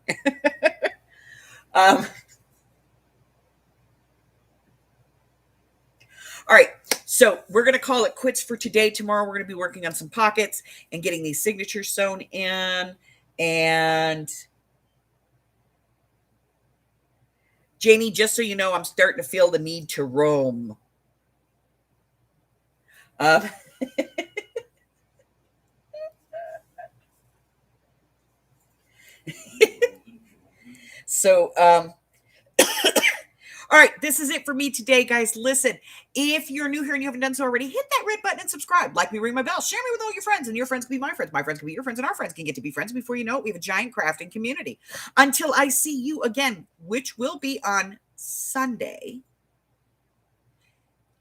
All right, so we're going to call it quits for today. Tomorrow, we're going to be working on some pockets and getting these signatures sewn in. And Janie, just so you know, I'm starting to feel the need to roam. So, all right, this is it for me today, guys. Listen, if you're new here and you haven't done so already, hit that red button and subscribe. Like me, ring my bell, share me with all your friends, and your friends can be my friends. My friends can be your friends, and our friends can get to be friends. Before you know it, we have a giant crafting community. Until I see you again, which will be on Sunday,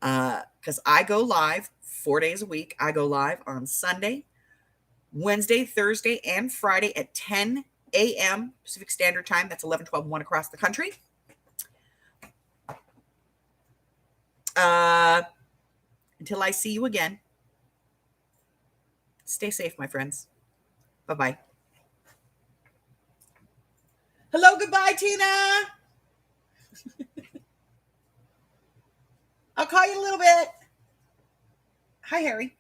because I go live 4 days a week. I go live on Sunday, Wednesday, Thursday, and Friday at 10 a.m. Pacific Standard Time. That's 11, 12, 1 across the country. Until I see you again, stay safe, my friends. Bye-bye. Hello, goodbye, Tina. I'll call you in a little bit. Hi, Harry.